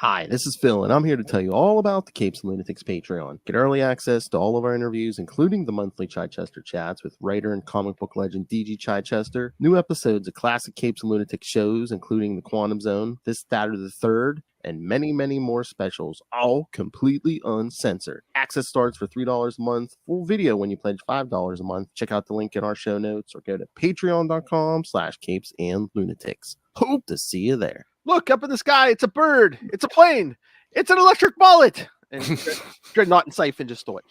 Hi, this is Phil, and I'm here to tell you all about the Capes and Lunatics Patreon. Get early access to all of our interviews, including the monthly Chichester chats with writer and comic book legend DG Chichester, new episodes of classic Capes and Lunatics shows, including The Quantum Zone, This, That, or the Third, and many, many more specials, all completely uncensored. Access starts for $3 a month, full video when you pledge $5 a month. Check out the link in our show notes or go to patreon.com/capesandlunatics. Hope to see you there. Look up in the sky. It's a bird. It's a plane. It's an electric mullet. And Dreadnaught and Psi-Phon just stole it.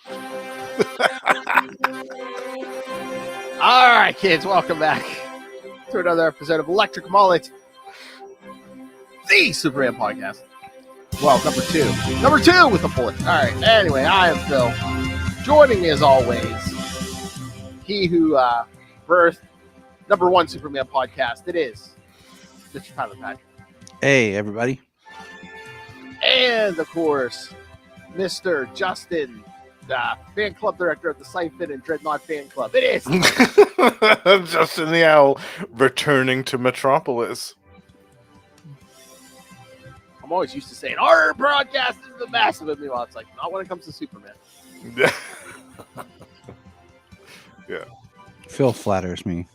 All right, kids. Welcome back to another episode of Electric Mullet, the Superman podcast. Well, number two. Number two with a bullet. All right. Anyway, I am Phil. Joining me as always, he who birthed number one Superman podcast. It is Mr. Tyler Patrick. Hey, everybody. And, of course, Mr. Justin, the fan club director of the Psi-Phon and Dreadnaught fan club. It is Justin the Owl returning to Metropolis. I'm always used to saying, our broadcast is the best. But meanwhile, it's like, not when it comes to Superman. Yeah. Phil flatters me.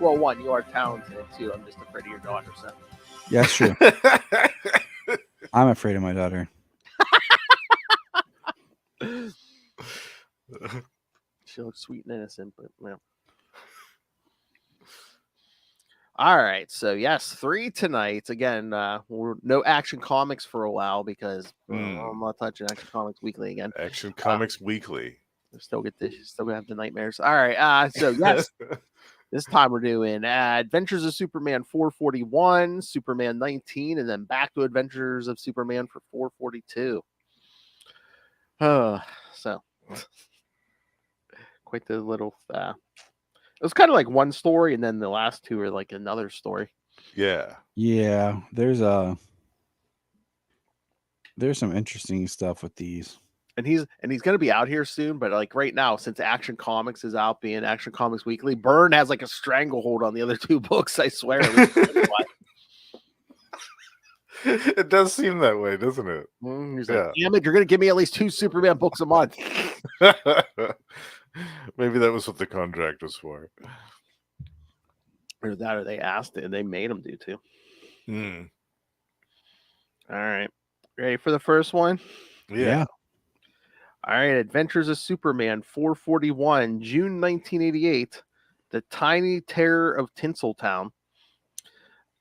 Well, one, you are talented. Two, I'm just afraid of your daughter. So. Yeah, that's true. I'm afraid of my daughter. She looks sweet and innocent, but well. All right, so yes, 3 tonight. Again, we're no Action Comics for a while because I'm not touching Action Comics Weekly again. Action Comics Weekly. Still gonna have the nightmares. All right, so yes. This time we're doing Adventures of Superman 441, Superman 19, and then back to Adventures of Superman for 442. So quite the little. It was kind of like one story, and then the last two are like another story. Yeah. Yeah, there's some interesting stuff with these. And he's going to be out here soon, but like right now, since Action Comics is out being Action Comics Weekly, Byrne has like a stranglehold on the other two books, I swear. It does seem that way, doesn't it? He's like, damn it, you're going to give me at least 2 Superman books a month. Maybe that was what the contract was for. Or that, or they asked it, and they made him do too. All right. Ready for the first one? Yeah. All right, Adventures of Superman 441, June 1988, The Tiny Terror of Tinseltown.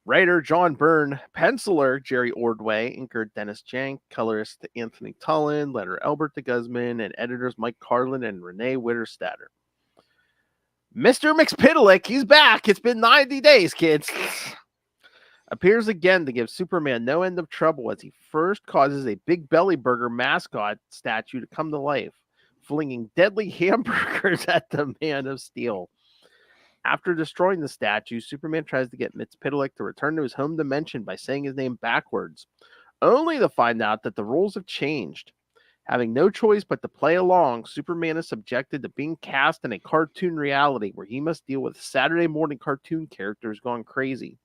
Writer John Byrne, penciler Jerry Ordway, inker Dennis Jank, colorist Anthony Tullen, letter Albert de Guzman, and editors Mike Carlin and Renee Witterstatter. Mr. Mxyzptlk, he's back. It's been 90 days, kids. Appears again to give Superman no end of trouble as he first causes a Big Belly Burger mascot statue to come to life, flinging deadly hamburgers at the Man of Steel. After destroying the statue, Superman tries to get Mxyzptlk to return to his home dimension by saying his name backwards, only to find out that the rules have changed. Having no choice but to play along, Superman is subjected to being cast in a cartoon reality where he must deal with Saturday morning cartoon characters gone crazy.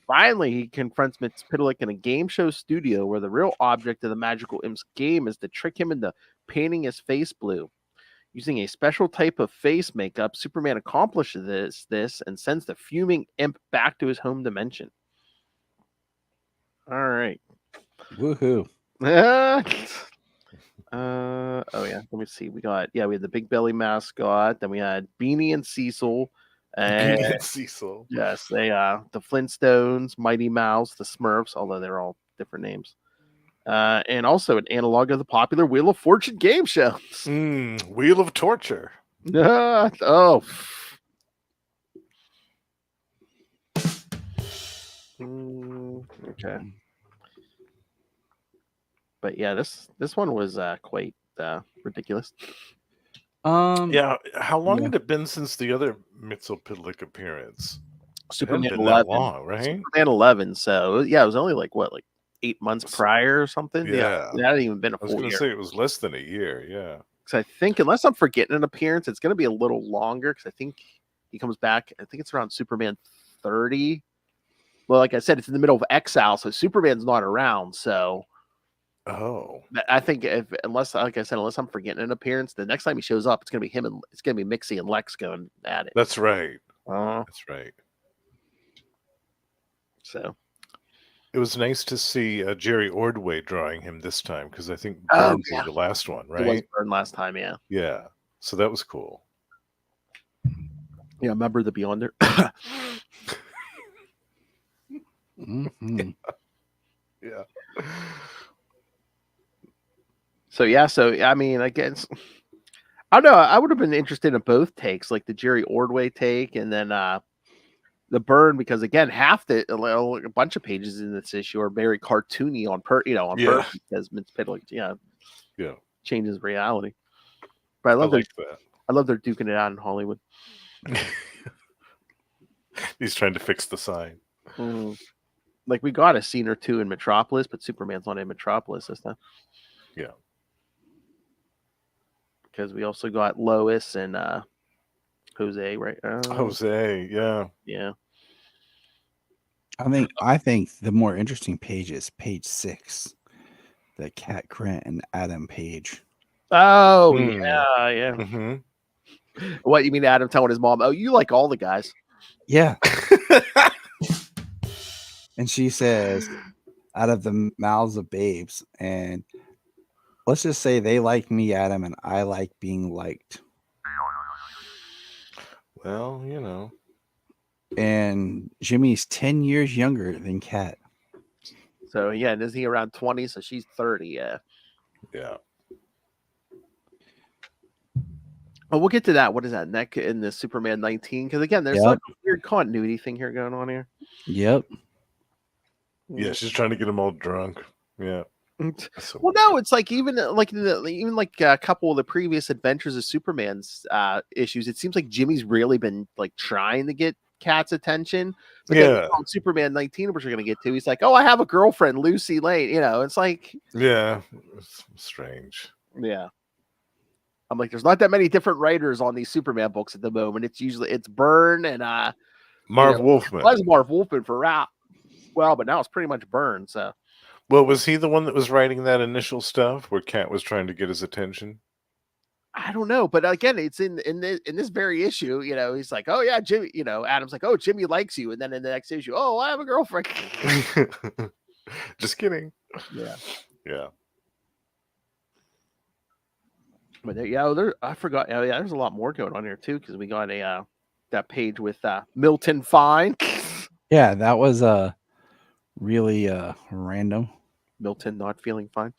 Finally, he confronts Mxyzptlk in a game show studio where the real object of the Magical Imp's game is to trick him into painting his face blue. Using a special type of face makeup, Superman accomplishes this and sends the fuming imp back to his home dimension. All right. Woohoo. Oh yeah, let me see. We had the Big Belly mascot, then we had Beanie and Cecil. And Cecil. Yes, they the Flintstones, Mighty Mouse, the Smurfs, although they're all different names. And also an analog of the popular Wheel of Fortune game show. Wheel of Torture. Okay. But yeah, this one was quite ridiculous. Yeah, how long had it been since the other Mxyzptlk appearance? Superman 11, that long, right? Superman 11. So yeah, it was only like 8 months prior or something. Yeah, it hadn't even been a full year. I was going to say it was less than a year. Yeah, because I think unless I'm forgetting an appearance, it's going to be a little longer. Because I think he comes back. I think it's around Superman 30 Well, like I said, it's in the middle of exile, so Superman's not around. So, I think unless I'm forgetting an appearance, the next time he shows up, it's gonna be him and it's gonna be Mixie and Lex going at it. That's right. That's right. So it was nice to see Jerry Ordway drawing him this time because I think Byrne did the last one, right? It was Byrne last time, yeah. Yeah. So that was cool. Yeah, remember the Beyonder? Mm-hmm. Yeah. So I mean, I guess I don't know. I would have been interested in both takes, like the Jerry Ordway take, and then the Byrne, because again, a bunch of pages in this issue are very cartoony on purpose because Mxyzptlk, changes reality. But I love that. I love they're duking it out in Hollywood. He's trying to fix the sign. Like we got a scene or two in Metropolis, but Superman's not in Metropolis this time. Yeah. Because we also got Lois and Jose, right? Jose, yeah. Yeah. I think the more interesting page is page 6. The Cat Grant and Adam Page. Oh, yeah. Mm-hmm. What, you mean Adam telling his mom, oh, you like all the guys? Yeah. And she says, out of the mouths of babes, and let's just say they like me, Adam, and I like being liked. Well, you know. And Jimmy's 10 years younger than Kat. So, yeah, and is he around 20? So she's 30, yeah. Yeah. Well, we'll get to that. What is that? Neck in the Superman 19? Because, again, there's like a weird continuity thing here going on here. Yep. Yeah, she's trying to get them all drunk. Yeah. Well, no, it's like even like a couple of the previous Adventures of Superman's issues, it seems like Jimmy's really been like trying to get Kat's attention. But then on Superman 19, which we're gonna get to, he's like, "Oh, I have a girlfriend, Lucy Lane." You know, it's like, yeah, it's strange. Yeah, I'm like, there's not that many different writers on these Superman books at the moment. It's Byrne and Marv Wolfman. It was Marv Wolfman for rap. Well, but now it's pretty much Byrne. So. Well, was he the one that was writing that initial stuff where Cat was trying to get his attention? I don't know, but again, it's in this very issue. You know, he's like, "Oh yeah, Jimmy." You know, Adam's like, "Oh, Jimmy likes you," and then in the next issue, "Oh, I have a girlfriend." Just kidding. Yeah. Yeah. But I forgot. Yeah, there's a lot more going on here too because we got that page with Milton Fine. Yeah, that was really random. Milton not feeling fine.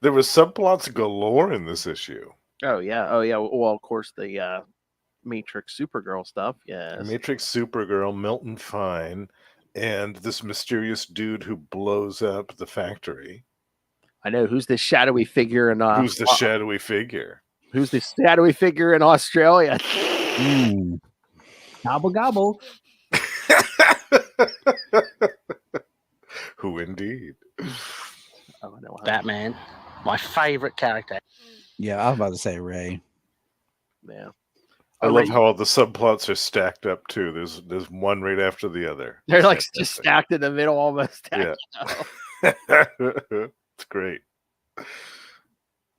There was subplots galore in this issue. Oh yeah. Well, of course the Matrix Supergirl stuff. Yes. Matrix Supergirl, Milton Fine, and this mysterious dude who blows up the factory. I know who's this shadowy figure in who's the shadowy figure? Who's the shadowy figure in Australia? Gobble gobble. Who indeed? Oh, no, Batman, my favorite character. Yeah, I was about to say Ray. Yeah, I love how all the subplots are stacked up too. There's one right after the other. They're like just stacked in the middle, almost. Yeah, it's great.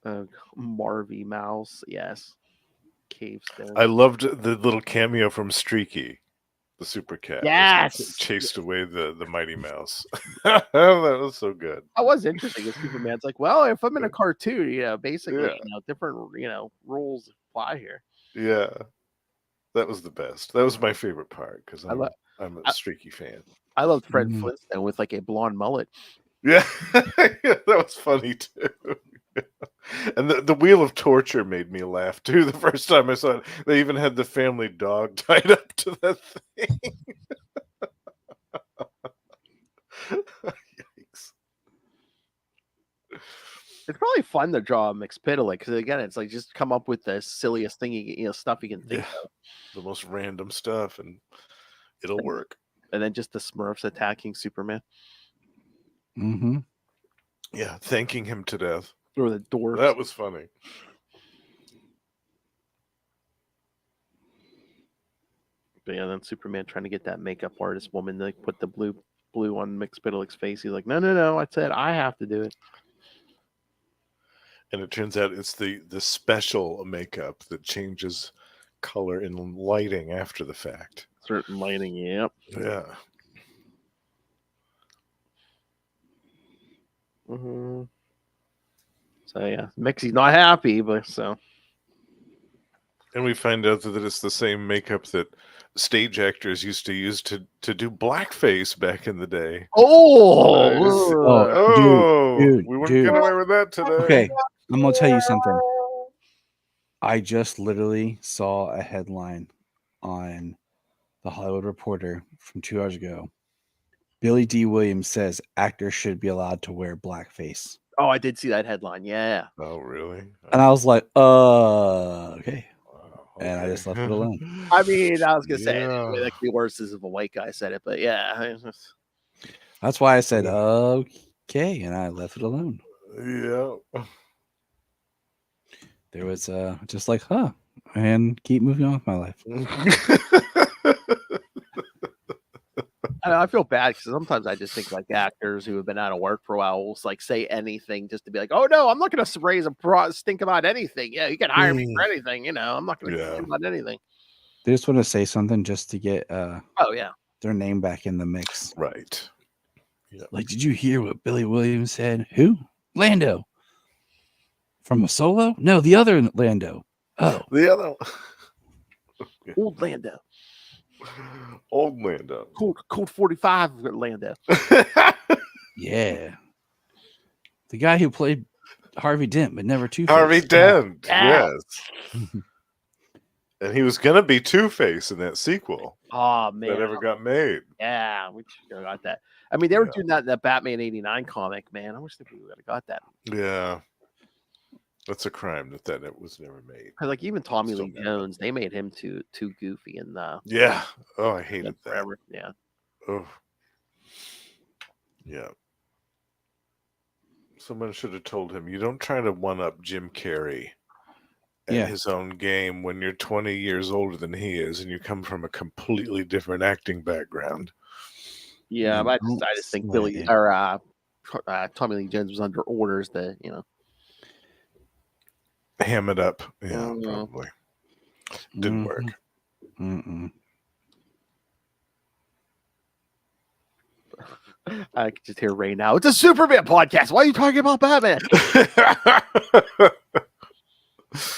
Marvy Mouse, yes. Cavestone. I loved the little cameo from Streaky, the super cat. Yes, chased away the Mighty Mouse. That was so good. That was interesting. As Superman's like, well, if I'm in a cartoon, basically, different, rules apply here. Yeah, that was the best. That was my favorite part because I'm a Streaky fan. I loved Fred Flintstone with like a blonde mullet. Yeah, that was funny too. And the Wheel of Torture made me laugh too. The first time I saw it, they even had the family dog tied up to that thing. Yikes! It's probably fun to draw Mxyzptlk because again, it's like just come up with the silliest thing stuff you can think of, the most random stuff, and it'll work. And then just the Smurfs attacking Superman. Mm-hmm. Yeah, thanking him to death. Or the dwarves. That was funny. But yeah, then Superman trying to get that makeup artist woman to like, put the blue on Mxyzptlk's face. He's like, no, I said I have to do it. And it turns out it's the special makeup that changes color and lighting after the fact. Certain lighting, yep. Yeah. Mm-hmm. So yeah, Mixie's not happy, but so. And we find out that it's the same makeup that stage actors used to use to do blackface back in the day. Dude, We wouldn't get away with that today. Okay, I'm gonna tell you something. I just literally saw a headline on the Hollywood Reporter from 2 hours ago. Billy D. Williams says actors should be allowed to wear blackface. Oh, I did see that headline. Yeah. Oh, really? And I was like, okay. Wow, And I just left it alone. I mean, I was gonna say Yeah. that could be worse if a white guy said it, but yeah. That's why I said, Yeah. okay. And I left it alone. Yeah. There was just like, and keep moving on with my life. I feel bad because sometimes I just think like actors who have been out of work for a while will like say anything just to be like, oh no, I'm not going to raise a stink about anything. Yeah, you can hire me for anything. You know, I'm not going to think about anything. They just want to say something just to get oh yeah, their name back in the mix. Right. Yeah. Like, did you hear what Billy Williams said? Who? Lando. From a Solo? No, the other Lando. Oh, The other old Lando, old Lando. Cold 45 Lando. yeah. The guy who played Harvey Dent, but never Two-Face. Harvey Dent. Yeah. Yes. And he was gonna be Two-Face in that sequel Oh man, that never got made. yeah, we should have got that. I mean, they were doing that in that Batman '89 comic. Man, I wish that we would have got that. Yeah. That's a crime that it was never made. Because like even Tommy Still Lee bad. Jones, they made him too goofy and Yeah. Oh, I hated that. forever. Yeah. Oh. Yeah. Someone should have told him, you don't try to one-up Jim Carrey at Yeah. his own game when you're 20 years older than he is and you come from a completely different acting background. Yeah, Yeah, but don't I just think sweat Billy it. or Tommy Lee Jones was under orders to, Ham it up. Yeah, Mhm. probably. Didn't work. Mm-mm. I can just hear Ray now. It's a Superman podcast. Why are you talking about Batman?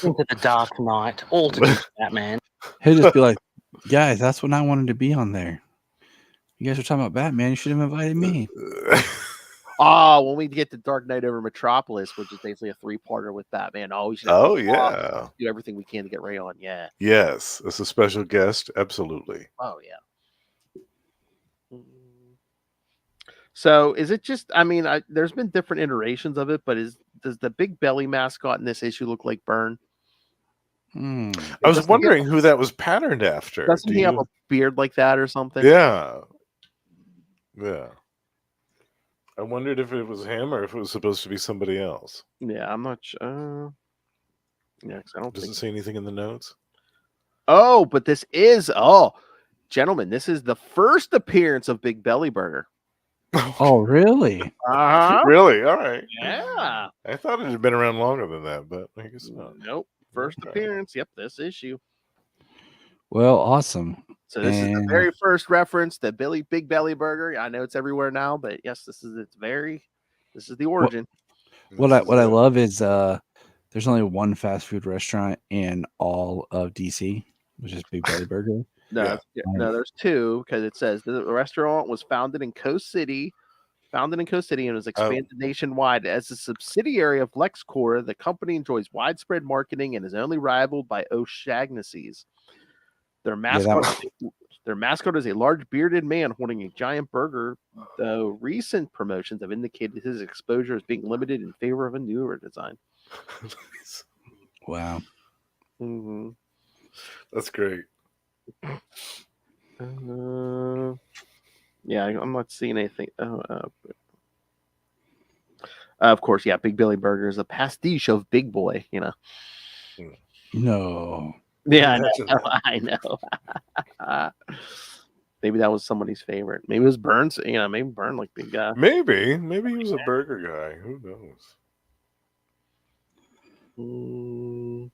Into the Dark Knight, all to do with Batman. He'll just be like, guys, that's when I wanted to be on there. You guys were talking about Batman. You should have invited me. When we get to Dark Knight over Metropolis, which is basically a 3-parter with Batman. We should Oh, yeah. do everything we can to get Ray on. Yeah. Yes, as a special guest, absolutely. Oh yeah. So is it just? I mean, there's been different iterations of it, but does the big belly mascot in this issue look like Byrne? Hmm. I was wondering who that was patterned after. Doesn't he have a beard like that or something? Yeah. Yeah. I wondered if it was him or if it was supposed to be somebody else. Yeah, I'm not sure. Yeah, 'cause I don't Doesn't think. say anything in the notes. Oh, but this is gentlemen, this is the first appearance of Big Belly Burger. Oh, really? Uh-huh. Really? All right. Yeah. I thought it had been around longer than that, but I guess not. Nope. First Okay. appearance. Yep, this issue. Well, awesome. So this is the And- very first reference to Big Belly Burger. I know it's everywhere now, but yes, this is the origin. What I love is there's only one fast food restaurant in all of DC, which is Big Belly Burger. No, there's two because it says the restaurant was founded in Coast City and was expanded nationwide as a subsidiary of LexCorp. The company enjoys widespread marketing and is only rivaled by O'Shaughnessy's. Their mascot is a large bearded man holding a giant burger, though recent promotions have indicated his exposure is being limited in favor of a newer design. Wow. Mm-hmm. That's great. Yeah, I'm not seeing anything. Of course, yeah, Big Belly Burger is a pastiche of Big Boy, No. Yeah, Imagine I know. Maybe that was somebody's favorite. Maybe it was Burns. Maybe Burn like the guy. Maybe he was a burger guy. Who knows?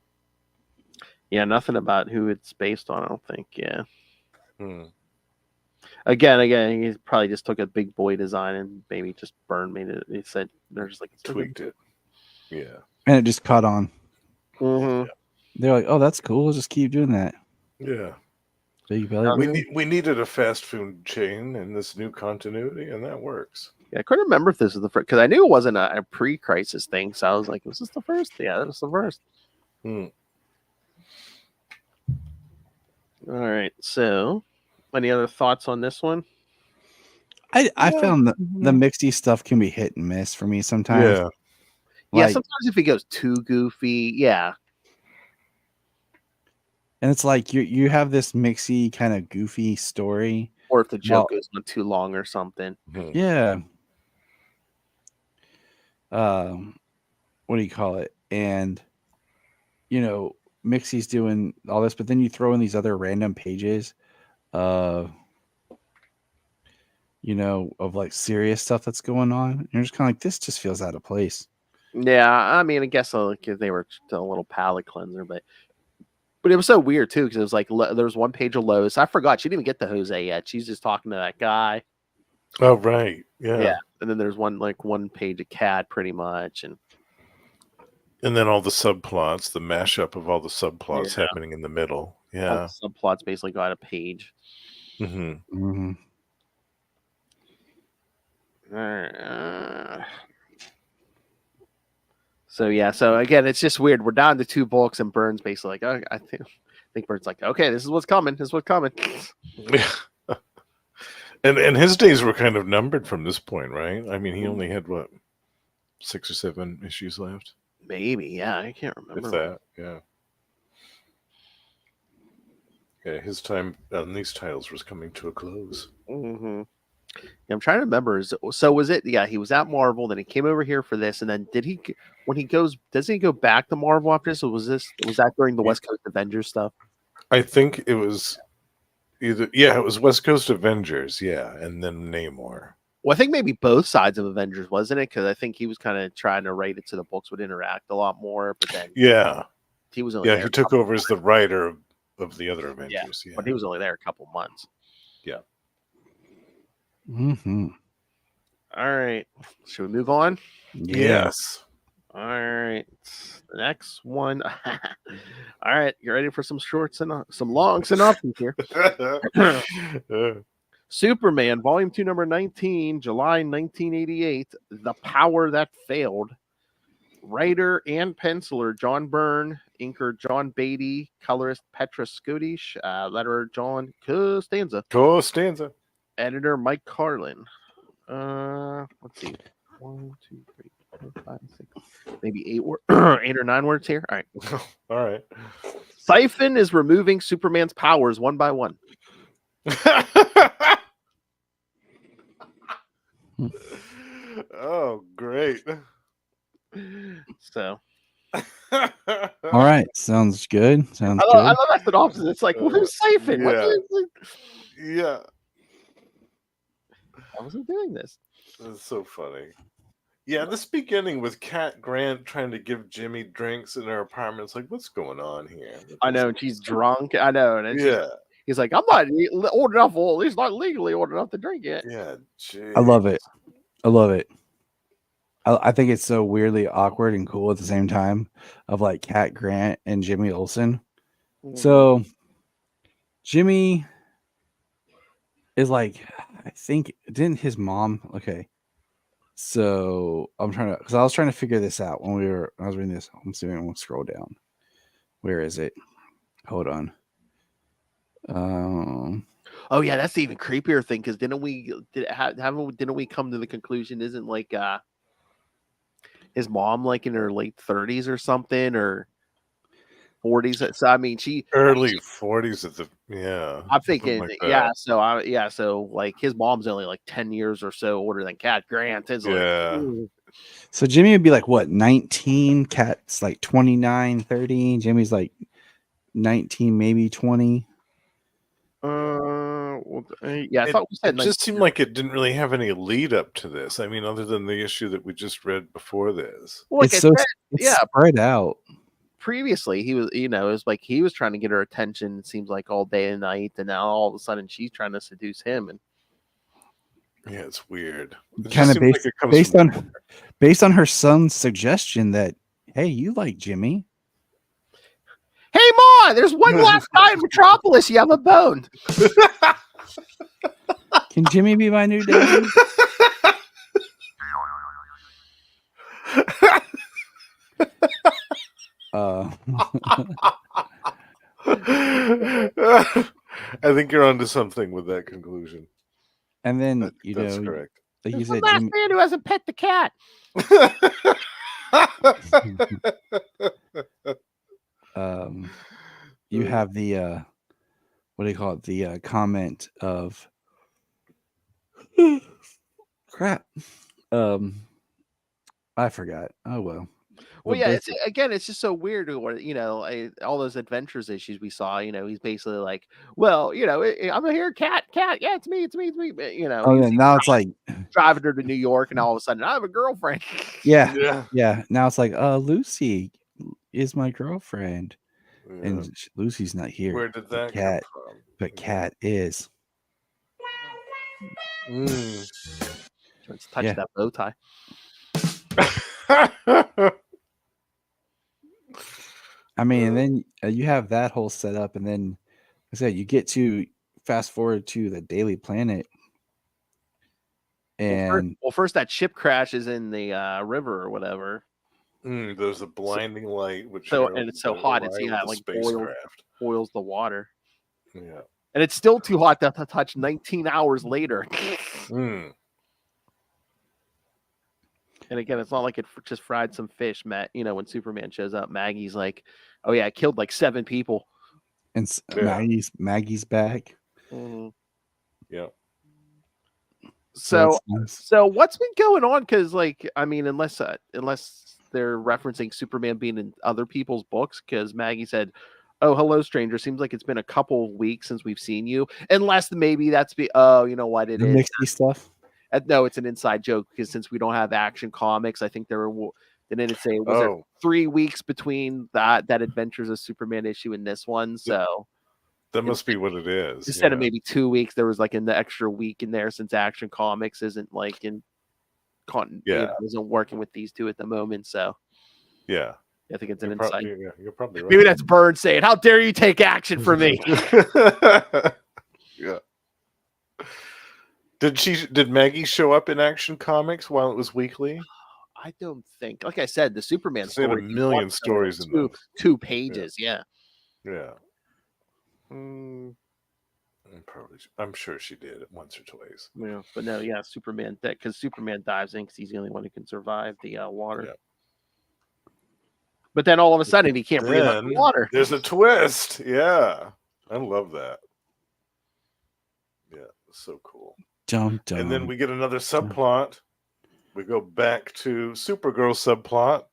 Yeah, nothing about who it's based on. I don't think. Yeah. Hmm. Again, he probably just took a big boy design and maybe just Burn made it. He said they're just like Tweaked it. Yeah. And it just caught on. Mm-hmm. They're like, "Oh, that's cool. We'll just keep doing that." Yeah. Big belly. We needed a fast food chain in this new continuity, and that works. Yeah, I couldn't remember if this was the first because I knew it wasn't a pre-crisis thing. So I was like, "Was this the first?" Yeah, that was the first. Hmm. All right. So, any other thoughts on this one? I found the mixy stuff can be hit and miss for me sometimes. Yeah. Yeah, Like, sometimes if he goes too goofy, yeah. and it's like you have this mixy kind of goofy story. Or if the joke goes on too long or something. Hmm. Yeah. What do you call it? And Mixie's doing all this, but then you throw in these other random pages of like serious stuff that's going on. And you're just kind of like, this just feels out of place. Yeah, I mean, I guess like they were just a little palate cleanser, but it was so weird too because it was like there was one page of Lois. I forgot she didn't even get to Jose yet. She's just talking to that guy. Oh right. Yeah. Yeah, and then there's one page of Cat pretty much, and then all the subplots, the mashup of all the subplots Yeah. happening in the middle. all Yeah. the subplots basically got a page. Hmm. Mm-hmm. So yeah, so again, it's just weird. We're down to 2 books, and Burns basically like, oh, I think Burns like, okay, this is what's coming. This is what's coming. And his days were kind of numbered from this point, right? I mean, he only had what 6 or 7 issues left. Maybe, yeah, I can't If remember. that, yeah. Yeah, his time on these titles was coming to a close. Mm-hmm. Yeah, I'm trying to remember. So was it? Yeah, he was at Marvel, then he came over here for this, and then doesn't he go back to Marvel after this? Or was that during the West Coast Avengers stuff? I think it was it was West Coast Avengers, yeah, and then Namor. Well, I think maybe both sides of Avengers, wasn't it? Because I think he was kind of trying to write it so the books would interact a lot more, but then Yeah, he was only there he took over as the writer of the other Avengers. Yeah, but he was only there a couple months. Yeah. Mm-hmm. All right, should we move on? Yes. All right, the next one. All right, you ready for some shorts and some long synopses here? Superman, Volume 2, Number 19, July 1988. The Power That Failed. Writer and penciler John Byrne, inker John Beatty, colorist Petra Skodish, letterer John Costanza, editor Mike Carlin. Let's see, 1, 2, 3, 4, 5, 6, maybe 8 8 or 9 words here. All right. All right. Psi-Phon is removing Superman's powers one by one. Oh, great. So All right, sounds good. Sounds I good. love that synopsis. It's like, who's Psi-Phon? Yeah. How was he doing this? That's so funny. Yeah, this beginning with Cat Grant trying to give Jimmy drinks in her apartment. It's like, what's going on here? I know, and she's drunk. I know, and Yeah. he's like, I'm not old enough. Well, he's not legally old enough to drink it. Yeah. Geez. I love it. I love it. I think it's so weirdly awkward and cool at the same time of like Cat Grant and Jimmy Olsen. So Jimmy is like, I think, didn't his mom? Okay. So I'm trying to, because I was trying to figure this out when I was reading this. I'm assuming we'll scroll down. Where is it? Hold on. Oh yeah, that's the even creepier thing because didn't we come to the conclusion isn't like his mom like in her late 30s or something or 40s? So I mean, early 40s at the I'm thinking like that. So like his mom's only like 10 years or so older than Cat Grant. It's Yeah. like, so Jimmy would be like what, 19? Cat's like 29, 30. Jimmy's like 19, maybe 20. Yeah, I thought we said It just seemed like it didn't really have any lead up to this. I mean, other than the issue that we just read before this. Well, like It's I so said, it's yeah. spread out. Previously, he was, it was like he was trying to get her attention. It seems like all day and night, and now all of a sudden she's trying to seduce him. And Yeah, it's weird. It Kind just of seems like it comes based from on based on her son's suggestion that, hey, you like Jimmy. hey, Ma, there's one last guy in Metropolis you haven't boned. Can Jimmy be my new daddy? I think you're onto something with that conclusion. And then That's correct. like you There's said, one last man who hasn't pet the cat. you have the what do you call it? The comment of crap. I forgot. Oh well. Well, But yeah, it's just so weird. All those adventures issues we saw. He's basically like, well, I'm here, cat, yeah, it's me. But, oh yeah, now it's like driving her to New York, and all of a sudden, I have a girlfriend. yeah. Now it's like, Lucy is my girlfriend, and Lucy's not here. Where did that Cat, come from? but Cat is. Let's touch that bow tie. I mean, and then you have that whole setup, and then like I said, you get to fast forward to the Daily Planet, and first that ship crashes in the river or whatever. There's a blinding light, and it's so hot, it's like boils the water. Yeah, and it's still too hot to touch 19 hours later. And again, it's not like it just fried some fish, Matt. When Superman shows up, Maggie's like, "Oh yeah, I killed like 7 people." And Maggie's back. Mm-hmm. Yeah. So what's been going on? Because unless they're referencing Superman being in other people's books, because Maggie said, "Oh, hello, stranger. Seems like it's been a couple of weeks since we've seen you." Unless maybe that's you know what it is. Mixy stuff. No, it's an inside joke because since we don't have Action Comics, I think there didn't say there 3 weeks between that Adventures of Superman issue and this one. So that must be what it is. Instead of maybe 2 weeks, there was like an extra week in there since Action Comics isn't like isn't working with these two at the moment. So yeah, I think it's an insight. You're probably right. Maybe that's Byrne saying, "How dare you take action for me?" Yeah. Did Maggie show up in Action Comics while it was weekly? I don't think. Like I said, the Superman story. They had a million stories in those. 2 pages. Yeah. I'm sure she did it once or twice. Yeah, but no, yeah, Superman. Because Superman dives in because he's the only one who can survive the water. Yeah. But then all of a sudden he can't breathe underwater. There's a twist. Yeah, I love that. Yeah, so cool. And then we get another subplot. We go back to Supergirl subplot.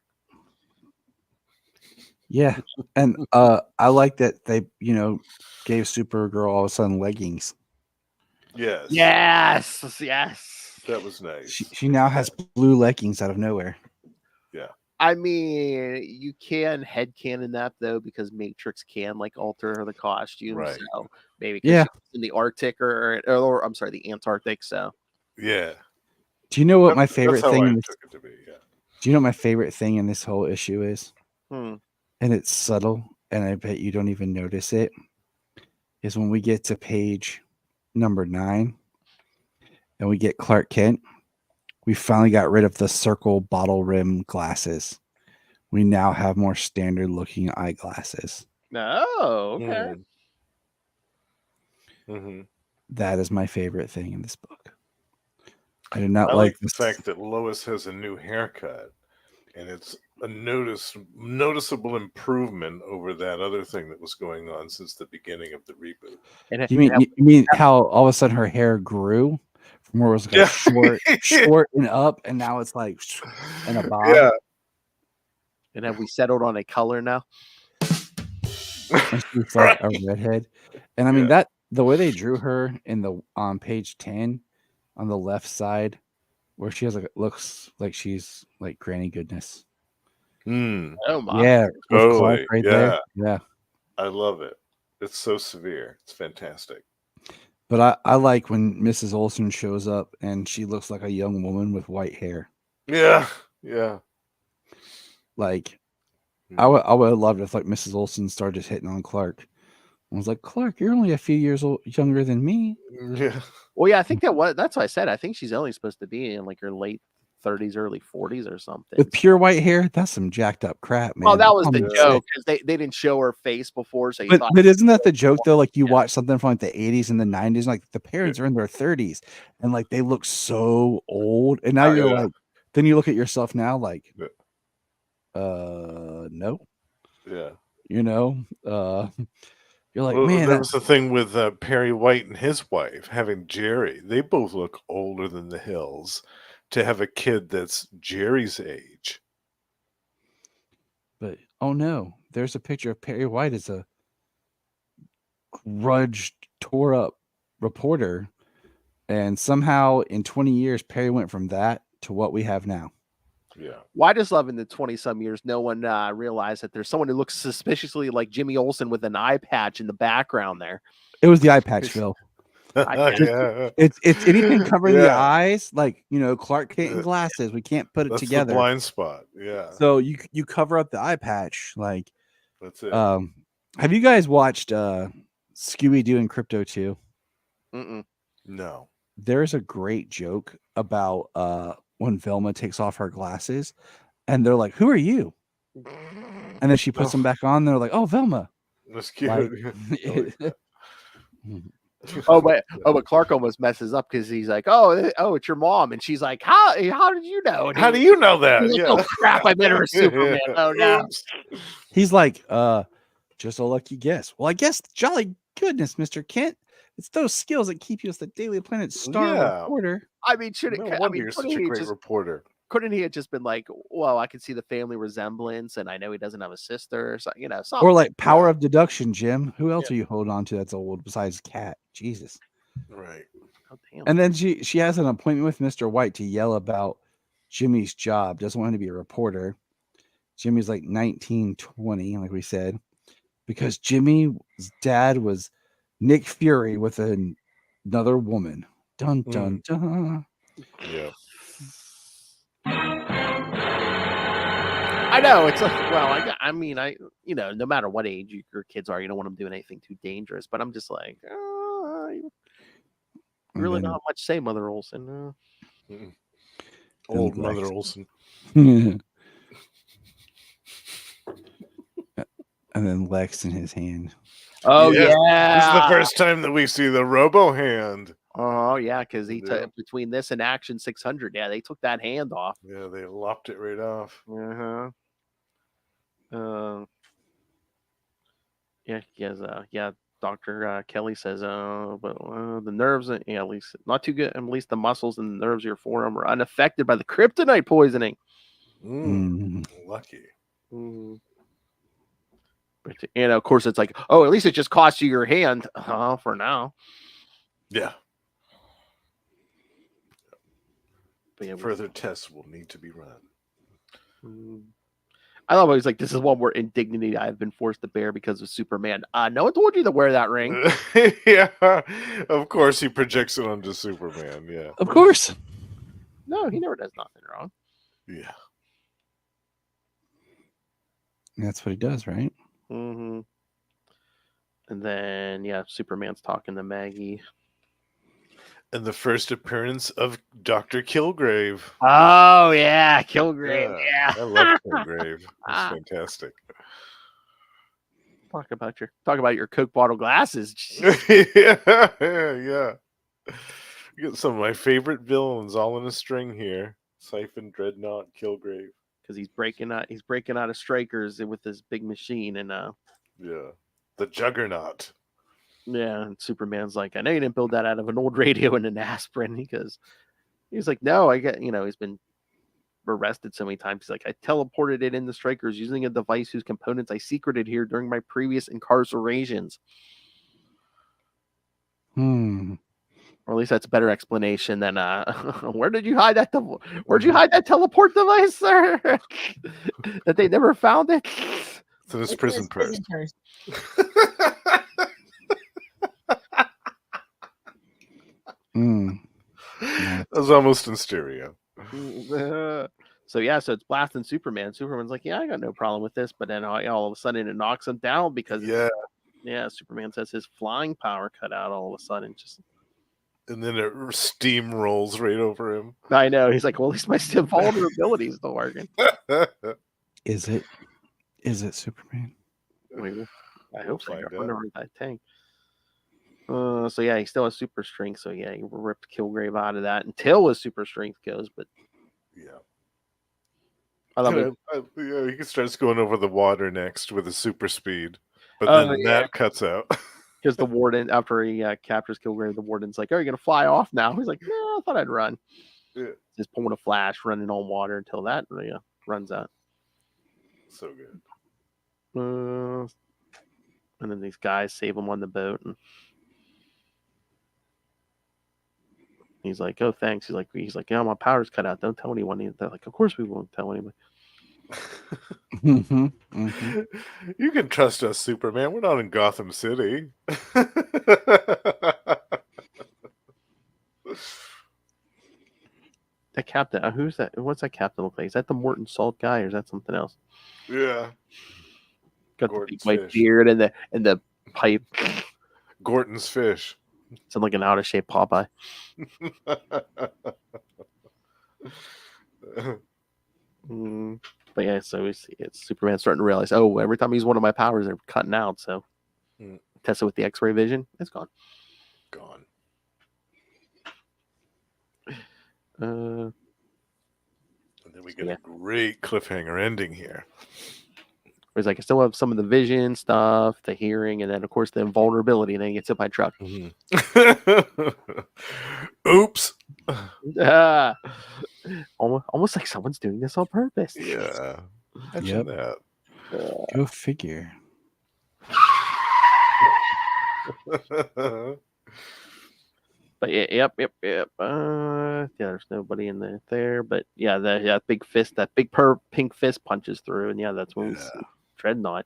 Yeah, and I like that they gave Supergirl all of a sudden leggings. Yes. That was nice. She now has blue leggings out of nowhere. Yeah. I mean, you can headcanon that though, because Matrix can alter the costume. Right. So maybe she's in the Arctic or I'm sorry, the Antarctic. So yeah. Do you know what my favorite thing? Do you know what my favorite thing in this whole issue is? And it's subtle, and I bet you don't even notice it. Is when we get to page number 9, and we get Clark Kent. We finally got rid of the circle bottle rim glasses. We now have more standard looking eyeglasses. Oh, okay. That is my favorite thing in this book. I do not like the this. fact that Lois has a new haircut, and it's a noticeable improvement over that other thing that was going on since the beginning of the reboot. You mean how all of a sudden her hair grew from where it was short and up, and now it's like in a bob? Yeah. And have we settled on a color now? and she's like a redhead. And I mean that the way they drew her in the on page 10 on the left side, where she has like looks like she's like Granny Goodness. Mm, Oh my! Yeah, with Clark totally. right Yeah. there. Yeah. I love it. It's so severe. It's fantastic. But I like when Mrs. Olsen shows up and she looks like a young woman with white hair. Yeah. Yeah. Like Mm. I would have loved if like Mrs. Olsen started just hitting on Clark. I was like, Clark, you're only a few years younger than me. Yeah. Well, yeah, I think that's what I said. I think she's only supposed to be in like her late 30s, early 40s or something. With pure white hair, that's some jacked up crap, man. Well, that was the I'm joke sick. because they didn't show her face before, so you But thought. but isn't that the joke though? Like you watch something from like the 80s and the 90s, like the parents are in their 30s and like they look so old. And now you're like, then you look at yourself now, like, no, Yeah. you know, you're like, Well, man, that was the thing with Perry White and his wife having Jerry. They both look older than the Hills. To have a kid that's Jerry's age. but oh no, there's a picture of Perry White as a grudged, tore up reporter. And somehow in 20 years, Perry went from that to what we have now. Yeah. Why does love in the 20-some years no one realized that there's someone who looks suspiciously like Jimmy Olsen with an eye patch in the background there? It was the eye patch, Phil. Yeah. It's anything covering the eyes, like Clark Kent and glasses. We can't put it That's together. the blind spot. Yeah. So you cover up the eye patch. Like That's it. have you guys watched Scooby Doo and Crypto 2? No. There's a great joke about when Velma takes off her glasses and they're like, "Who are you?" And then she puts them back on. They're like, "Oh, Velma." That's cute. Like, but Clark almost messes up because he's like, oh, it's your mom, and she's like, how did you know? And How do you know that? Like, oh crap! I better a Superman. Oh no! he's like, just a lucky guess. Well, I guess jolly goodness, Mr. Kent. It's those skills that keep you as the Daily Planet star reporter. I mean, You're such a great reporter. Couldn't he have just been like, well, I can see the family resemblance, and I know he doesn't have a sister, so something. Or like power of deduction, Jim. Who else are you holding on to that's old besides Cat? Jesus. Right. Oh, damn. And then she has an appointment with Mr. White to yell about Jimmy's job. Doesn't want him to be a reporter. Jimmy's like 19, 20, like we said, because Jimmy's dad was Nick Fury with another woman. Dun dun dun. Yeah. I know it's like, well, I mean, no matter what age your kids are, you don't want them doing anything too dangerous. But I'm just like, really not much say, Mother Olsen. Old Mother Olsen. And then Lex in his hand. Oh Yes. yeah, This is the first time that we see the Robo hand. Oh yeah, because he took between this and Action 600. Yeah, they took that hand off. Yeah, they lopped it right off. Yeah, he has. Dr. Kelly says, but the nerves, at least not too good. At least the muscles and the nerves of your forearm are unaffected by the kryptonite poisoning. Lucky. But, of course, it's like, oh, at least it just cost you your hand for now. Yeah. But yeah, further tests will need to be run. I love how he's like, this is one more indignity I have been forced to bear because of Superman. No one told you to wear that ring. Yeah, of course he projects it onto Superman. Yeah, of course. No, he never does nothing wrong. Yeah, that's what he does, right? And then Superman's talking to Maggie. And the first appearance of Dr. Kilgrave. Oh yeah, Kilgrave. Yeah. I love Kilgrave. It's fantastic. Talk about your Coke bottle glasses. Yeah. You got some of my favorite villains all in a string here. Psi-Phon, Dreadnaught, Kilgrave. Because he's breaking out of strikers with this big machine and the Juggernaut. Yeah, and Superman's like, I know you didn't build that out of an old radio and an aspirin, because he's like, no, I get, he's been arrested so many times. He's like, I teleported it in the strikers using a device whose components I secreted here during my previous incarcerations. Or at least that's a better explanation than where did you hide that? Where'd you hide that teleport device, sir? That they never found it. It's in his prison purse. That was almost in stereo. So so it's blasting Superman. Superman's like, yeah, I got no problem with this, but then all of a sudden it knocks him down because Superman says his flying power cut out all of a sudden. And then it steam rolls right over him. I know. He's like, well, at least my vulnerability is still working. Is it Superman? I hope so. I wonder where that tank. So he still has super strength. So he ripped Kilgrave out of that until his super strength goes. But he starts going over the water next with his super speed, but then that cuts out. Because the warden, after he captures Kilgrave, the warden's like, "Are you gonna fly off now?" He's like, "No, I thought I'd run." Yeah. Just pulling a flash, running on water until that runs out. So good. And then these guys save him on the boat, and he's like, "Oh, thanks." He's like, "Yeah, my power's cut out. Don't tell anyone." They're like, "Of course we won't tell anybody." You can trust us, Superman. We're not in Gotham City. That captain, who's that? What's that captain look like? Is that the Morton Salt guy, or is that something else? Yeah, got Gordon's the big white beard and the pipe. Gorton's fish. Sound like an out of shape Popeye. But so it's Superman starting to realize, every time I use one of my powers, they're cutting out. So test it with the X-ray vision. It's gone. And then we get a great cliffhanger ending here. Where he's like, I still have some of the vision stuff, the hearing, and then of course the invulnerability, and then he gets hit by a truck. Oops. Almost like someone's doing this on purpose. Yeah. Imagine that. Go figure. But yep. There's nobody in there. But that big fist, that big pink fist punches through, and that's when we see Dreadnaught.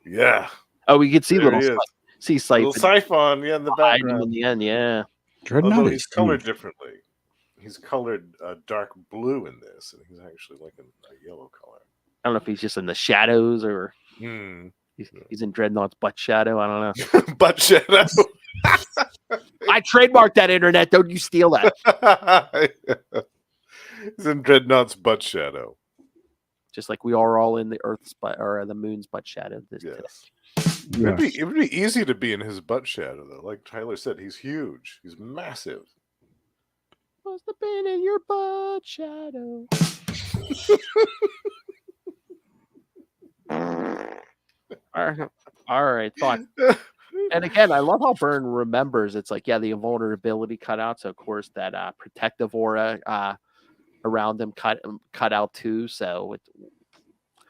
Yeah. Oh, we could see Little Psi-Phon, in the background. In the end, yeah. Dreadnaught Although he's colored differently. He's colored dark blue in this, and he's actually like a yellow color. I don't know if he's just in the shadows or he's in Dreadnaught's butt shadow. I don't know. Butt shadow. I trademarked that, internet. Don't you steal that. He's in Dreadnaught's butt shadow. Just like we are all in the Earth's butt or the moon's butt shadow. Today. It would be easy to be in his butt shadow, though. Like Tyler said, he's huge. He's massive. Must have been in your butt shadow. All right, thoughts. And again, I love how Byrne remembers. It's like, the invulnerability cut out. So of course that protective aura around him cut out too. So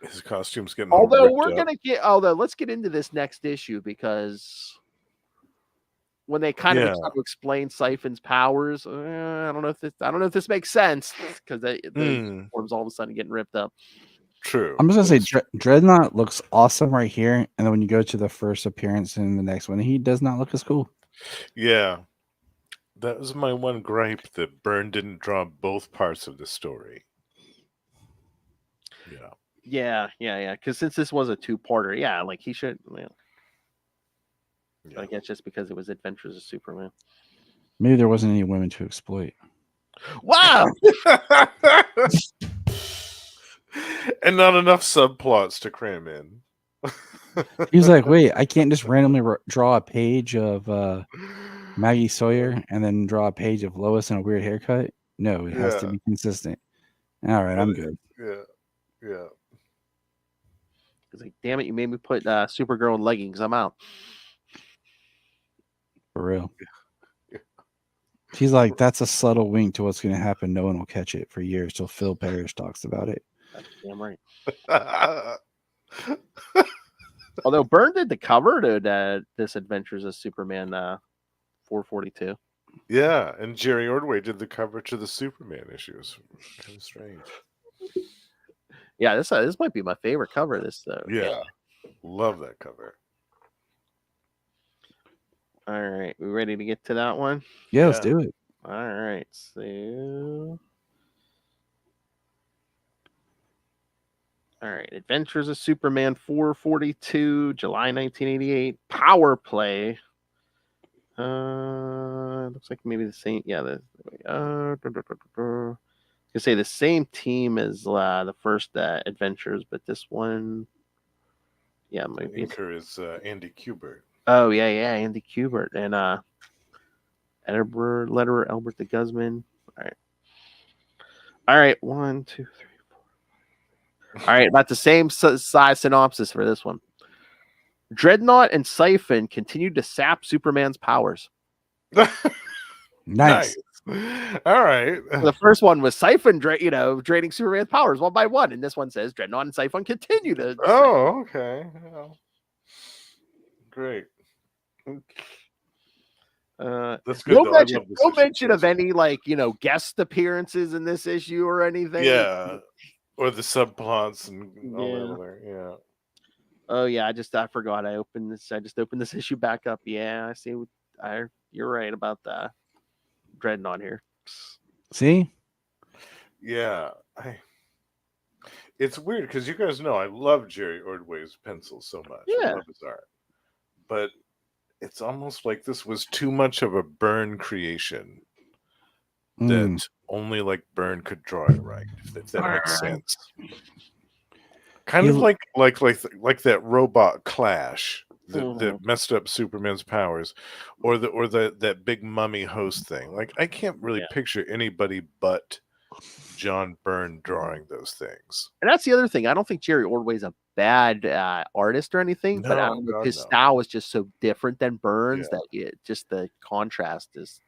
his costume's getting. Let's get into this next issue, because when they kind of try to explain Psi-Phon's powers, I don't know if this makes sense, because the forms all of a sudden getting ripped up. True. I'm just gonna say Dreadnaught looks awesome right here, and then when you go to the first appearance in the next one, he does not look as cool. Yeah, that was my one gripe, that Byrne didn't draw both parts of the story. Yeah. Because since this was a two-parter, like he should. I guess just because it was Adventures of Superman. Maybe there wasn't any women to exploit. Wow. And not enough subplots to cram in. He was like, wait, I can't just randomly draw a page of Maggie Sawyer and then draw a page of Lois in a weird haircut. No, it has to be consistent. All right, I'm good. Yeah. It's like, damn it, you made me put Supergirl in leggings. I'm out. For real. He's like, that's a subtle wink to what's going to happen. No one will catch it for years till Phil Parrish talks about it. That's damn right. Although Byrne did the cover to this Adventures of Superman 442. Yeah, and Jerry Ordway did the cover to the Superman issue. It's kind of strange. Yeah, this might be my favorite cover. This though. Yeah, love that cover. All right, we ready to get to that one? Yeah, let's do it. All right, so. All right, Adventures of Superman 442, July 1988, Power Play. Looks like maybe the same. Yeah, I say the same team as the first Adventures, but this one, yeah, The maybe. inker is Andy Kubert. Oh yeah, Andy Kubert and letterer Albert de Guzman. All right, 1, 2, 3, 4. All right, about the same size synopsis for this one. Dreadnaught and Psi-Phon continue to sap Superman's powers. Nice. All right. The first one was Psi-Phon, draining Superman's powers one by one, and this one says Dreadnaught and Psi-Phon continue to. Oh, okay. Well, great. That's good. No though. I mention, love this no issue. mention of any guest appearances in this issue or anything. Yeah, or the subplots and all Yeah. that other. Yeah. Oh yeah, I forgot. I just opened this issue back up. Yeah, I see. You're right about that. Dreadnaught here. See? Yeah. It's weird because you guys know I love Jerry Ordway's pencils so much. I Yeah. love his art. But it's almost like this was too much of a Byrne creation that only like Byrne could draw it right, if that makes sense. Kind of like that robot Clash that messed up Superman's powers, or that big mummy host thing. Like I can't really picture anybody but John Byrne drawing those things. And that's the other thing. I don't think Jerry Ordway's a bad artist or anything, but I don't know, his style is just so different than Byrne's that just the contrast is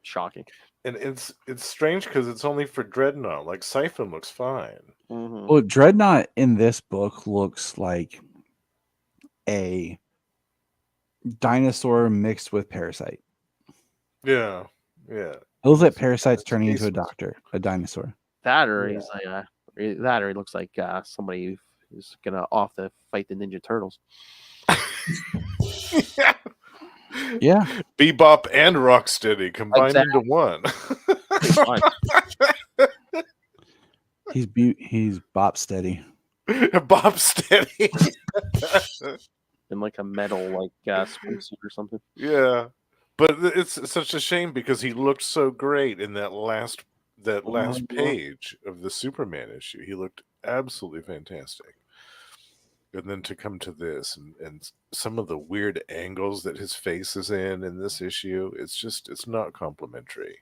shocking. And it's strange because it's only for Dreadnaught. Like Psi-Phon looks fine. Mm-hmm. Well, Dreadnaught in this book looks like a dinosaur mixed with Parasite. Yeah. It looks like Parasite's turning into a dinosaur. That or he's like that, or he looks like somebody who's gonna off to fight the Ninja Turtles. Yeah. Bebop and Rocksteady combined into one. He's Bop Steady. Bob Steady. In like a metal swimsuit or something. Yeah. But it's such a shame because he looked so great in that last page of the Superman issue. He looked absolutely fantastic. And then to come to this and some of the weird angles that his face is in this issue, it's not complimentary.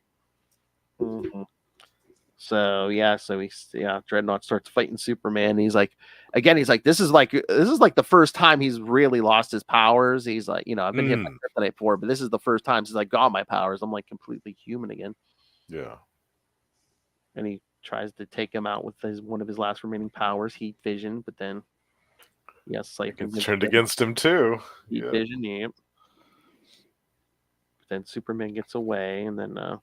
Mm-hmm. So Dreadnaught starts fighting Superman. And he's like, this is like the first time he's really lost his powers. He's like, I've been hit by kryptonite before, but this is the first time since I got my powers. I'm like completely human again. Yeah. And he tries to take him out with one of his last remaining powers, heat vision, but then Psi-Phon turned against him too. Heat vision, yeah. But then Superman gets away, and then I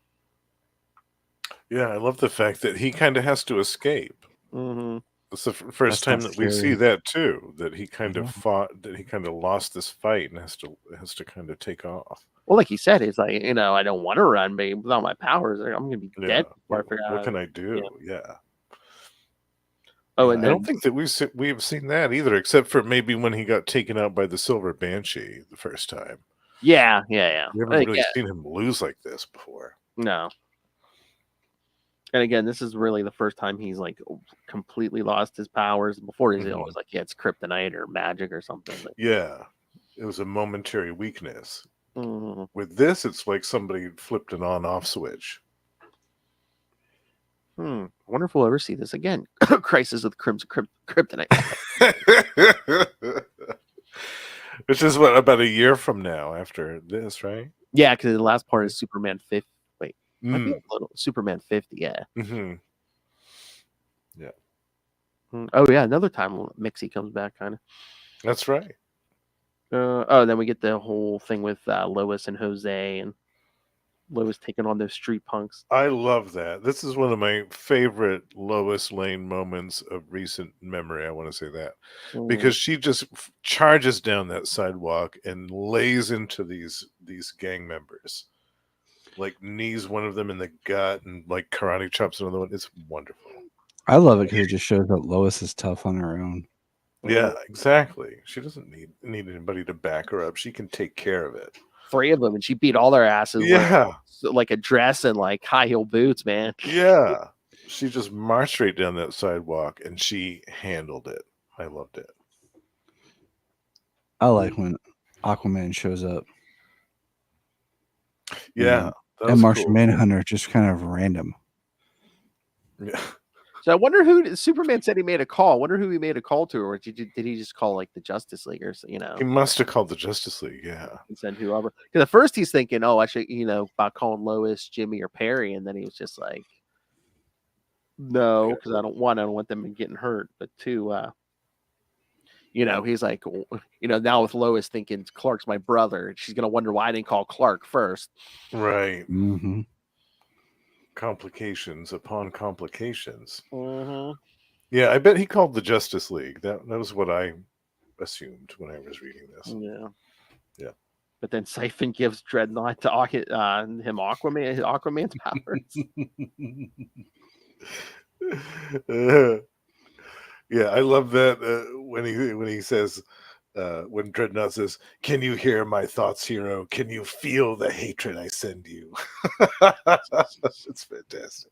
love the fact that he kind of has to escape. Mm-hmm. It's the first time that we see that too. That he kind of fought. That he kind of lost this fight and has to kind of take off. Well, like he said, he's like, I don't want to run, but without my powers, I'm going to be dead. What can I do? Yeah. Oh, and I don't think that we've seen that either, except for maybe when he got taken out by the Silver Banshee the first time. Yeah. We haven't really seen him lose like this before. No. And again, this is really the first time he's like completely lost his powers. Before he's always like, it's kryptonite or magic or something. But... Yeah, it was a momentary weakness. Mm-hmm. With this, it's like somebody flipped an on-off switch. I wonder if we'll ever see this again. Crisis of the Crimson Kryptonite. Which is about a year from now after this, right? Yeah, because the last part is Superman 50. Might be Mm. a little Superman 50, yeah. Hmm. Oh yeah, another time Mixie comes back, kind of. That's right. Then we get the whole thing with Lois and Jose, and Lois taking on those street punks. I love that. This is one of my favorite Lois Lane moments of recent memory. I want to say that because she just charges down that sidewalk and lays into these gang members, like knees one of them in the gut and like karate chops another one. It's wonderful. I love it because it just shows that Lois is tough on her own. Yeah, exactly. She doesn't need anybody to back her up. She can take care of it. 3 of them, and she beat all their asses. Yeah, like a dress and like high heel boots, man. yeah. She just marched right down that sidewalk and she handled it. I loved it. I like when Aquaman shows up. Yeah, that And was Martian cool. Manhunter just kind of random. Yeah. So I wonder who Superman said he made a call. I wonder who he made a call to, or did he just call like the Justice League or He must have called the Justice League. Yeah. and send whoever? Because at first he's thinking, oh, I should about calling Lois, Jimmy, or Perry, and then he was just like, no, because I don't want them getting hurt, but 2, he's like, now with Lois thinking Clark's my brother, she's gonna wonder why I didn't call Clark first. Right. Mm-hmm. Complications upon complications. Mm-hmm. Yeah, I bet he called the Justice League. That was what I assumed when I was reading this. Yeah. Yeah. But then Psi-Phon gives Dreadnaught to him Aquaman's powers. Yeah, I love that when he says when Dreadnought says, "Can you hear my thoughts, hero? Can you feel the hatred I send you?" It's fantastic.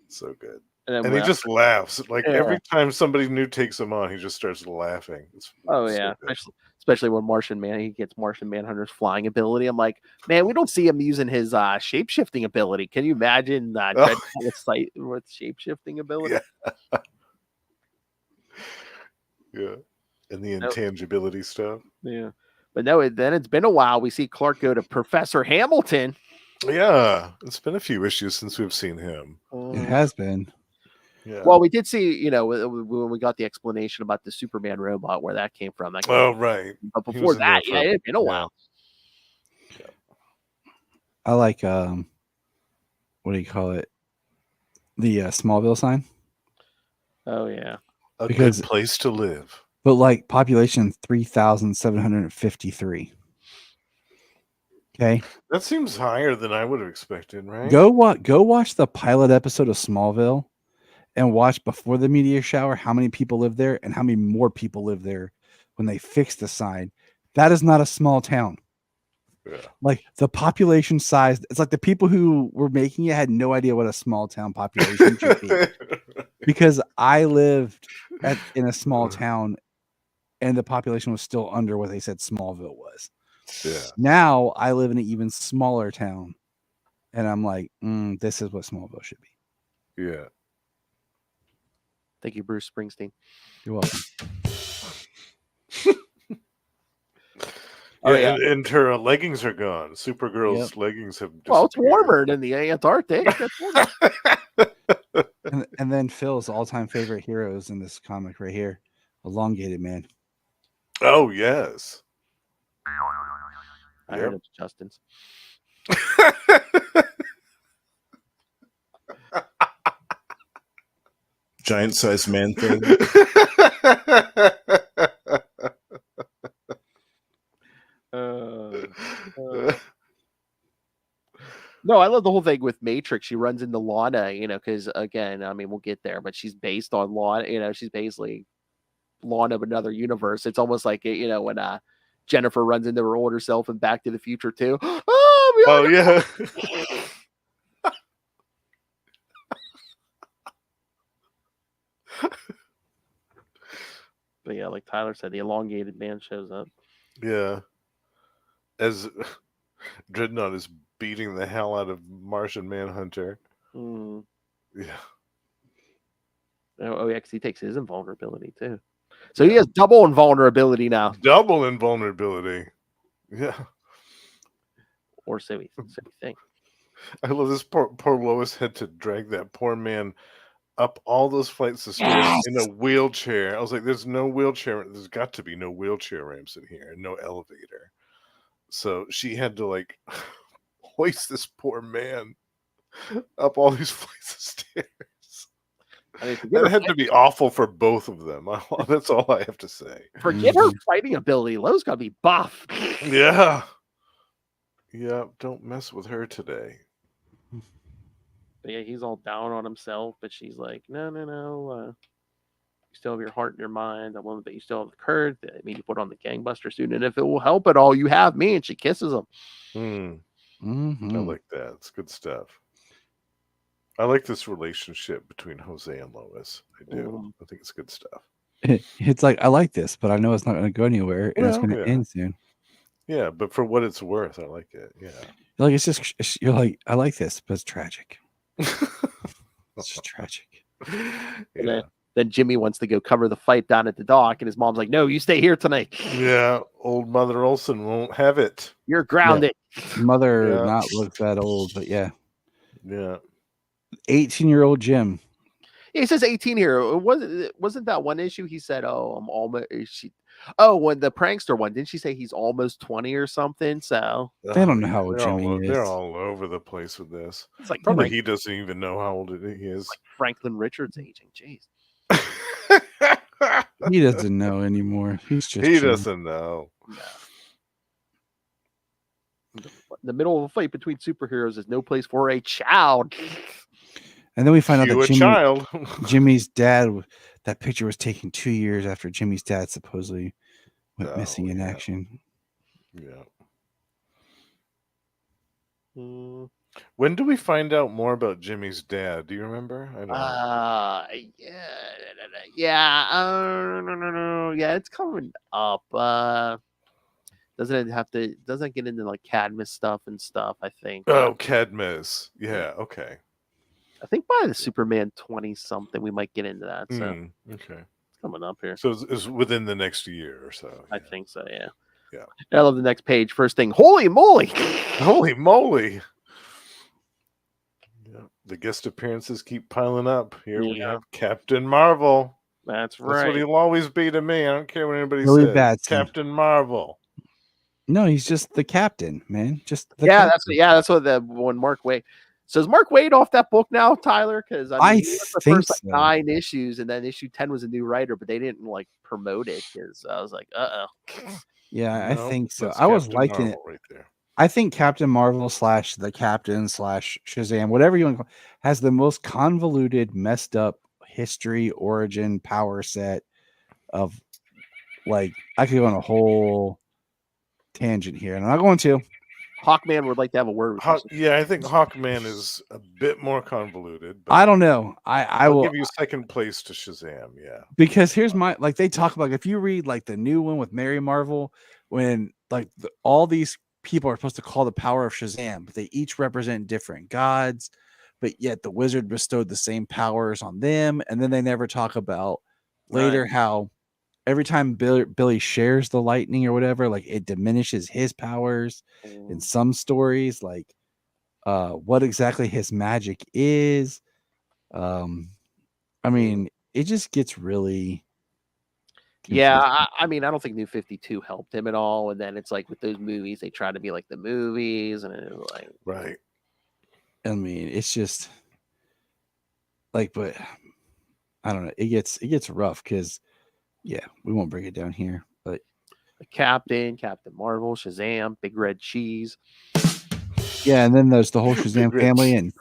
So good. And he just laughs. Like every time somebody new takes him on, he just starts laughing. It's so yeah. good. Especially when he gets Martian Manhunter's flying ability. I'm like, man, we don't see him using his shape-shifting ability. Can you imagine Dreadnought with shape-shifting ability? Yeah. Yeah. And the intangibility stuff. Yeah. But no, then it's been a while. We see Clark go to Professor Hamilton. Yeah. It's been a few issues since we've seen him. It has been. Yeah. Well, we did see, when we got the explanation about the Superman robot, where that came from. Right. But before that, it's been a while. Yeah. I like, what do you call it? The Smallville sign. Oh, yeah. A good place to live. But like population 3,753. Okay. That seems higher than I would have expected, right? Go watch the pilot episode of Smallville and watch before the meteor shower how many people live there and how many more people live there when they fix the sign. That is not a small town. Yeah. Like the population size, it's like the people who were making it had no idea what a small town population should be. Because I lived in a small town and the population was still under what they said Smallville was. Yeah. Now I live in an even smaller town and I'm like, this is what Smallville should be. Yeah. Thank you, Bruce Springsteen. You're welcome. And her leggings are gone. Supergirl's leggings have disappeared. Well, it's warmer than the Antarctic. and then Phil's all-time favorite heroes in this comic right here, Elongated Man. Oh, yes. I heard it's Justin's. Giant sized man thing. No, I love the whole thing with Matrix. She runs into Lana, because again, I mean, we'll get there, but she's based on Lana. She's basically Lana of another universe. It's almost like when Jennifer runs into her older self in Back to the Future too. Oh yeah. But yeah, like Tyler said, the Elongated Man shows up. Yeah. As Dreadnought is beating the hell out of Martian Manhunter. Mm. Yeah. Oh, yeah, because he takes his invulnerability too. So he has double invulnerability now. Double invulnerability. Yeah. Or so we think. I love this poor Lois had to drag that poor man up all those flights of stairs in a wheelchair. I was like, there's no wheelchair. There's got to be no wheelchair ramps in here and no elevator. So she had to like hoist this poor man up all these flights of stairs. I mean, forget That her, had to be awful for both of them. That's all I have to say. forget her fighting ability. Lowe's got to be buff. Yeah. Yeah, don't mess with her today. But yeah, he's all down on himself, but she's like, no. You still have your heart and your mind. I want that you still have the courage. I mean, you put on the gangbuster suit, and if it will help at all, you have me. And she kisses him. Mm-hmm. I like that. It's good stuff. I like this relationship between Jose and Lois. I do. I think it's good stuff. It's like, I like this, but I know it's not going to go anywhere, and it's Well, going to end soon. Yeah, but for what it's worth, I like it. Yeah. Like, you're like, I like this, but it's tragic. It's just tragic. Yeah. Then Jimmy wants to go cover the fight down at the dock, and his mom's like, no, you stay here tonight. Yeah. Old Mother Olson won't have it. You're grounded. Mother Yeah. not looks that old, but yeah. Yeah. 18-year-old Jim. Yeah, he says 18 here. Wasn't that one issue? He said, "Oh, I'm almost." When the prankster one, didn't she say he's almost 20 or something? So They don't know how old Jimmy is. They're all over the place with this. it's like Probably he doesn't even know how old he is. like Franklin Richards aging. Jeez. He doesn't know anymore. He's just He Jim. doesn't know. In the middle of a fight between superheroes is no place for a child. And then we find out You a that child. Jimmy's dad, that picture was taken 2 years after Jimmy's dad supposedly went missing in action. Yeah. Mm. When do we find out more about Jimmy's dad? Do you remember? I don't know. Yeah, it's coming up. Doesn't it get into like Cadmus stuff and stuff, I think. Oh, Cadmus. Yeah, okay. I think by the Superman 20 something we might get into that. So Okay. it's coming up here. So it's within the next year or so. I think so, yeah. Yeah. I love the next page. First thing, holy moly. Holy moly. Yeah. The guest appearances keep piling up. Here we have Captain Marvel. That's That's right. what he'll always be to me. I don't care what anybody Billy says. Batson. Captain Marvel. No, he's just the captain, man. Just the Yeah, captain. that's what the one Mark Waid. So is Mark Waid off that book now, Tyler? Because he was the think first so. 9 issues, and then issue 10 was a new writer, but they didn't like promote it because I was like, Yeah, I No, think so. that's I was Captain liking it. Marvel right there. I think Captain Marvel / the Captain / Shazam, whatever you want to call it, has the most convoluted, messed up history, origin, power set of like, I could go on a whole tangent here, and I'm not going to. Hawkman would like to have a word with you. Yeah, I think Hawkman is a bit more convoluted. But I don't know. I I'll will give you second place to Shazam. Yeah. because here's my like they talk about, if you read like the new one with Mary Marvel, when like all these people are supposed to call the power of Shazam, but they each represent different gods, but yet the wizard bestowed the same powers on them, and then they never talk about later how every time Billy shares the lightning or whatever, like it diminishes his powers in some stories, like what exactly his magic is. I mean, it just gets really Yeah, confusing. I mean, I don't think New 52 helped him at all. And then it's like with those movies, they try to be like the movies, and it was like, Right. I mean, it's just like, but I don't know. It gets rough because, yeah, we won't break it down here, but the Captain Marvel, Shazam, Big Red Cheese. yeah, and then there's the whole Shazam Big Red family, and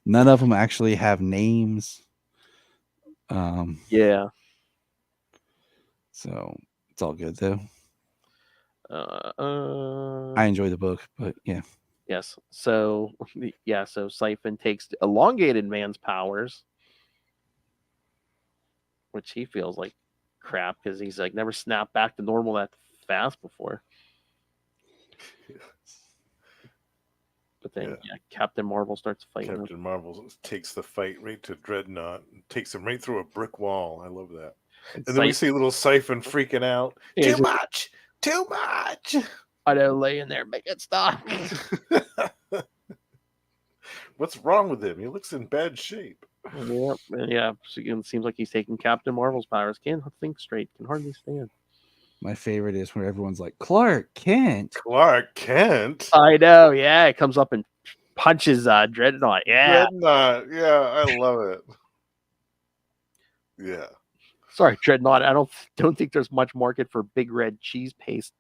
none of them actually have names. Yeah. So it's all good though. I I enjoy the book, but yeah. Yes. So yeah. So Psi-Phon takes Elongated Man's powers, which he feels like crap because he's like never snapped back to normal that fast before. But then Captain Marvel starts fighting. Captain Marvel takes the fight right to Dreadnaught, takes him right through a brick wall. I love that. And then we see little Psi-Phon freaking out. Too much. I don't lay in there, make it stop. What's wrong with him? He looks in bad shape. Yep. Yeah. So it seems like he's taking Captain Marvel's powers. Can't think straight. Can hardly stand. My favorite is when everyone's like, Clark Kent. Clark Kent. I know. Yeah. It comes up and punches Dreadnaught. Yeah. Dreadnaught. Yeah, I love it. Yeah. Sorry, Dreadnaught. I don't think there's much market for big red cheese paste.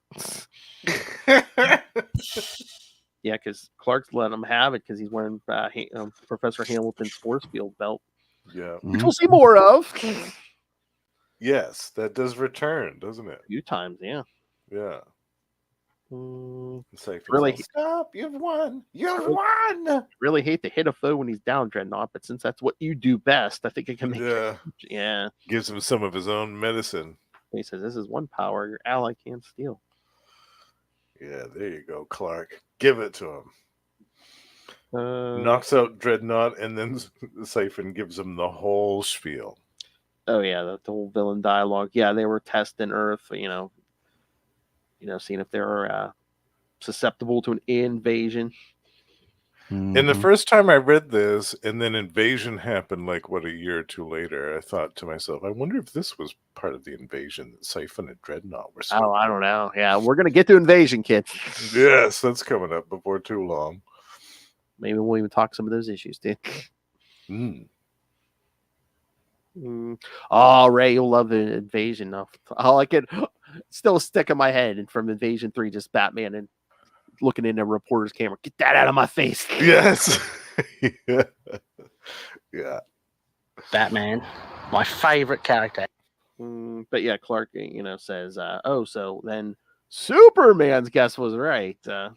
Yeah, because Clark's letting him have it because he's wearing Professor Hamilton's force field belt, Yeah. which we'll see more of. Yes, that does return, doesn't it? A few times, yeah. Yeah. It's like, Really- stop! You've won! You've won! Really hate to hit a foe when he's down, Dreadnaught, but since that's what you do best, I think I can make it. Yeah. Yeah. Gives him some of his own medicine. He says, "This is one power your ally can't steal." Yeah, there you go, Clark. Give it to him. No. Knocks out Dreadnaught, and then Psi-Phon gives him the whole spiel. Oh yeah, the whole villain dialogue. Yeah, they were testing Earth. Seeing if they're susceptible to an invasion. And the first time I read this, and then invasion happened like, a year or two later, I thought to myself, I wonder if this was part of the invasion that Psi-Phon and Dreadnaught were Oh, I don't know. Yeah, we're going to get to invasion, kids. Yes, that's coming up before too long. Maybe we'll even talk some of those issues, too. Oh, Ray, you'll love the invasion. Now. All I can still stick in my head, and from Invasion 3, just Batman and looking in a reporter's camera. Get that out of my face. Yes. Yeah. Yeah. Batman, my favorite character. But yeah, Clark, says, so then Superman's guess was right. That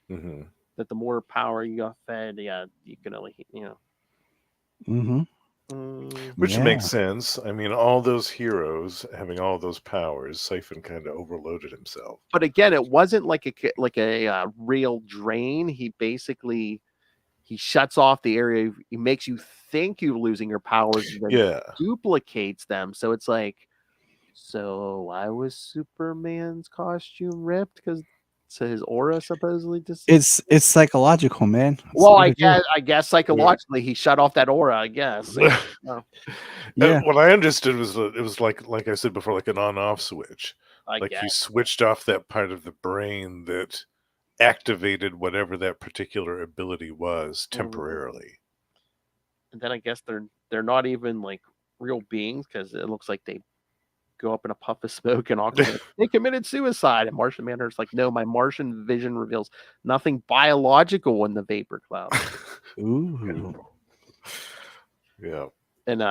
the more power you got fed, you can only, Which makes sense. I mean, all those heroes having all those powers, Psi-Phon kind of overloaded himself. But again, it wasn't like a real drain. He basically shuts off the area. He makes you think you're losing your powers, and then duplicates them. So it's like, so why was Superman's costume ripped? Because his aura supposedly it's psychological, man. That's well, what I guess psychologically he shut off that aura. I guess. Yeah. What I understood was it was like I said before, like an on-off switch. He switched off that part of the brain that activated whatever that particular ability was temporarily. And then I guess they're not even like real beings because it looks like they go up in a puff of smoke and Aquaman, they committed suicide. And Martian Manhunter's like, no, my Martian vision reveals nothing biological in the vapor cloud. Ooh. Yeah. And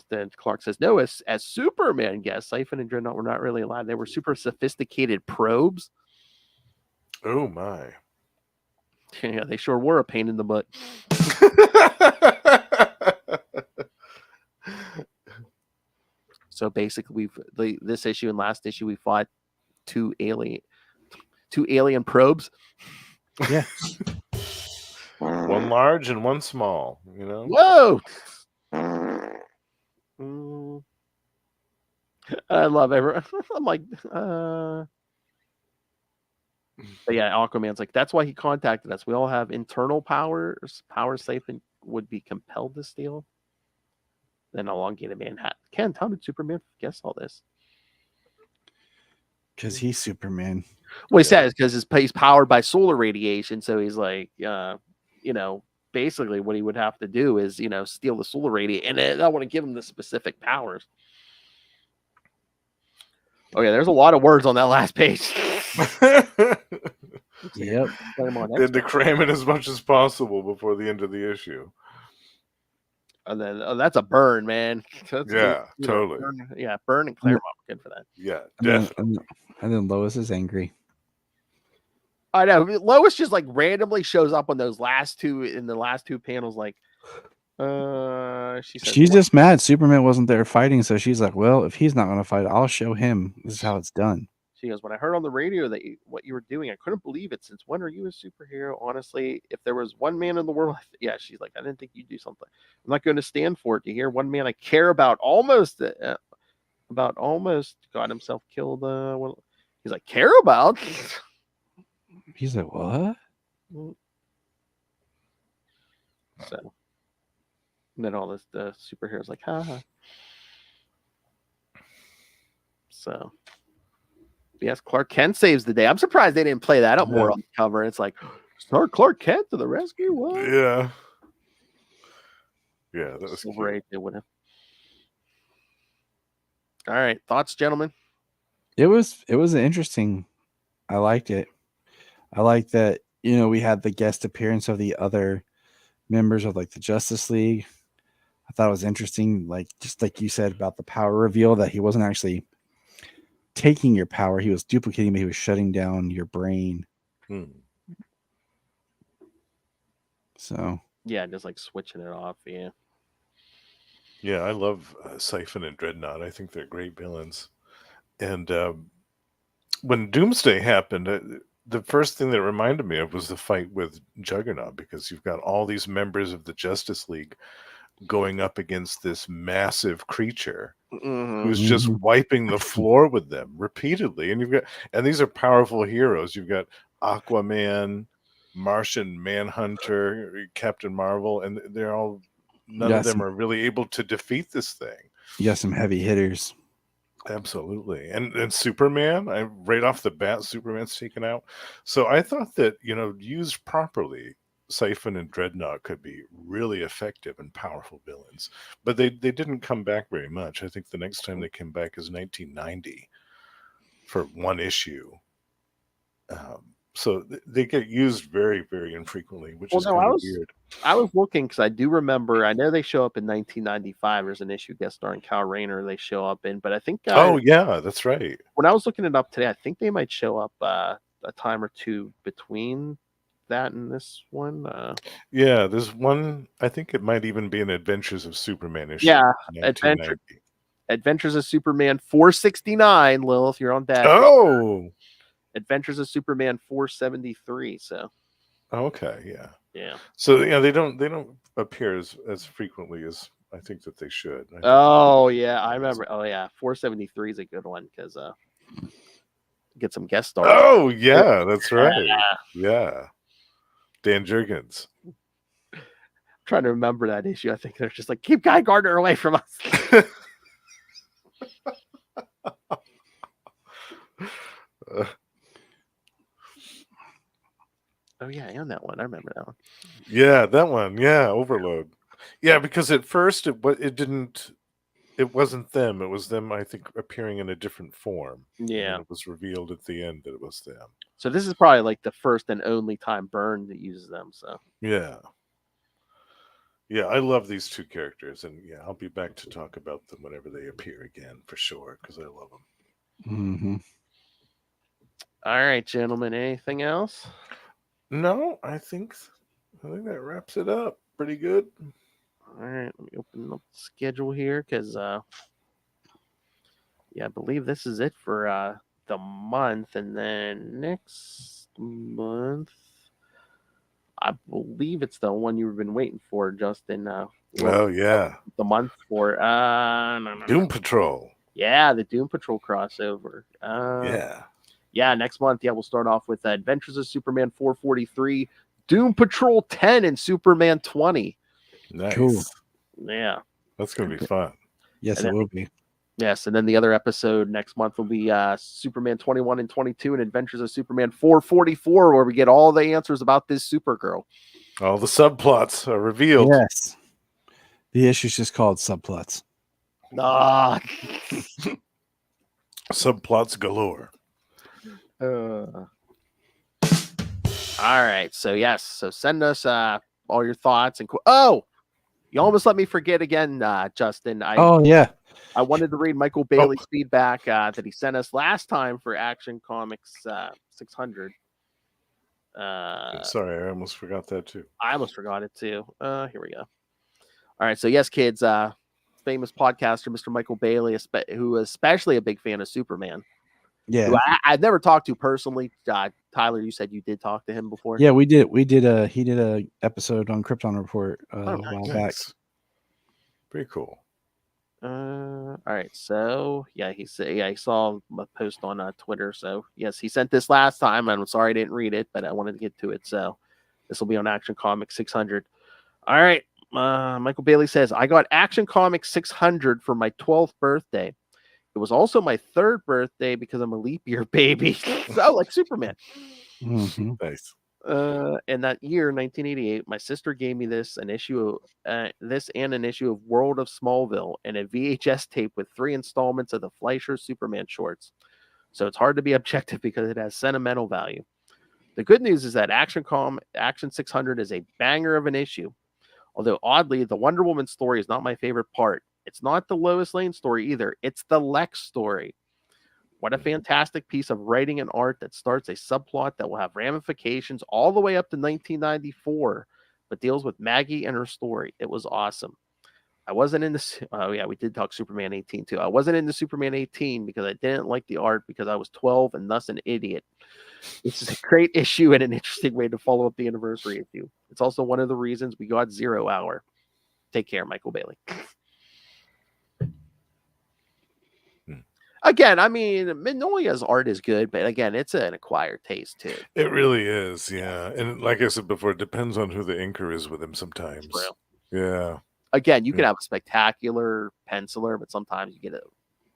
then Clark says, no, as Superman guessed, Psi-Phon and Dreadnaught were not really alive. They were super sophisticated probes. Oh my. Yeah, they sure were a pain in the butt. So basically, this issue and last issue we fought two alien probes. Yeah. One large and one small, Whoa! I love everyone. I'm like, but yeah, Aquaman's like, that's why he contacted us. We all have internal powers Psi-Phon would be compelled to steal. Then Elongated Manhattan. Ken, how did Superman guess all this? Because he's Superman. Well, he says because he's powered by solar radiation. So he's like, basically what he would have to do is, steal the solar radiation. And I want to give him the specific powers. Okay, there's a lot of words on that last page. Yep. They had to cram in as much as possible before the end of the issue. And then that's a burn, man. Yeah, totally. Burn and Claremont were good for that. Yeah, And then Lois is angry. I know. Lois just like randomly shows up on those last two panels. Like, she says, She's just mad Superman wasn't there fighting, so she's like, well, if he's not going to fight, I'll show him. This is how it's done. She goes, when I heard on the radio that what you were doing, I couldn't believe it. Since when are you a superhero? Honestly, if there was one man in the world, she's like, I didn't think you'd do something. I'm not going to stand for it. To hear one man I care about almost got himself killed. He's like, care about? He's like, what? So and then all this the superheroes like, haha. So yes, Clark Kent saves the day. I'm surprised they didn't play that up more on the cover. It's like, start Clark Kent to the rescue. What? Yeah. Yeah, that was Silver cute. Age did with him. All right, thoughts, gentlemen? It was interesting. I liked it. I like that, we had the guest appearance of the other members of like the Justice League. I thought it was interesting, like just like you said about the power reveal, that he wasn't actually taking your power, he was duplicating, but he was shutting down your brain. So Yeah, just like switching it off. Yeah. Yeah, I love Psi-Phon and Dreadnaught. I think they're great villains. And when Doomsday happened, the first thing that it reminded me of was the fight with Juggernaut, because you've got all these members of the Justice League going up against this massive creature who's just wiping the floor with them repeatedly. And these are powerful heroes. You've got Aquaman, Martian Manhunter, Captain Marvel, and they're all none of them are really able to defeat this thing. You got some heavy hitters. Absolutely. And Superman, right off the bat, Superman's taken out. So I thought that, used properly, Psi-Phon and Dreadnaught could be really effective and powerful villains. But they didn't come back very much. I think the next time they came back is 1990 for one issue. So they get used very, very infrequently, which is kind of weird. I was looking because I do remember. I know they show up in 1995. There's an issue guest starring Kyle Rayner. They show up in, but I think. Oh yeah, that's right. When I was looking it up today, I think they might show up a time or two between that and this one. Yeah, there's one. I think it might even be an Adventures of Superman issue. Yeah, Adventures of Superman 469. Lilith, you're on that. Oh. Adventures of Superman 473. So okay, yeah. So they don't appear as frequently as I think that they should. I remember. 473 is a good one because get some guest stars. Oh yeah, that's right. Yeah, Dan Jurgens. I'm trying to remember that issue. I think they're just like, keep Guy Gardner away from us. Oh yeah, and that one. I remember that one. Yeah, that one. Yeah, Overload. Yeah, because at first it wasn't them. It was them, I think, appearing in a different form. Yeah. And it was revealed at the end that it was them. So this is probably like the first and only time Byrne that uses them. So yeah. Yeah, I love these two characters, and I'll be back to talk about them whenever they appear again for sure, because I love them. All right, gentlemen. Anything else? No, I think that wraps it up pretty good. All right, let me open up the schedule here because, I believe this is it for the month, and then next month, I believe it's the one you've been waiting for, Justin. The month for Doom Patrol. Yeah, the Doom Patrol crossover. Next month, we'll start off with Adventures of Superman 443, Doom Patrol 10, and Superman 20. Nice. Cool. Yeah. That's going to be fun. Yes, it will be. Yes, and then the other episode next month will be Superman 21 and 22 and Adventures of Superman 444, where we get all the answers about this Supergirl. All the subplots are revealed. Yes. The issue's just called subplots. Subplots galore. All right. So send us all your thoughts and you almost let me forget again, Justin. I wanted to read Michael Bailey's feedback that he sent us last time for Action Comics 600. Sorry, I almost forgot that too. I almost forgot it too. Here we go. All right. So yes, kids, famous podcaster Mr. Michael Bailey, who is especially a big fan of Superman. Yeah, I've never talked to personally. Tyler, you said you did talk to him before. Yeah, we did. He did a episode on Krypton Report a while back. Pretty cool. All right. So he saw a post on Twitter. So yes, he sent this last time. I'm sorry I didn't read it, but I wanted to get to it. So this will be on Action Comics 600. All right. Michael Bailey says, I got Action Comics 600 for my 12th birthday. It was also my 3rd birthday because I'm a leap year baby. So, like Superman. Mhm. Nice. In that year, 1988, my sister gave me this an issue of an issue of World of Smallville and a VHS tape with 3 installments of the Fleischer Superman shorts. So it's hard to be objective because it has sentimental value. The good news is that Action 600 is a banger of an issue. Although oddly, the Wonder Woman story is not my favorite part. It's not the Lois Lane story either. It's the Lex story. What a fantastic piece of writing and art that starts a subplot that will have ramifications all the way up to 1994, but deals with Maggie and her story. It was awesome. I wasn't into. Oh yeah, we did talk Superman 18 too. I wasn't into Superman 18 because I didn't like the art because I was 12 and thus an idiot. This is a great issue and an interesting way to follow up the anniversary issue. It's also one of the reasons we got 0 Hour. Take care, Michael Bailey. Again, I mean, Mignolet's art is good, but again, it's an acquired taste too. It really is, yeah. And like I said before, it depends on who the inker is with him sometimes. True. Yeah. Again, you can have a spectacular penciler, but sometimes you get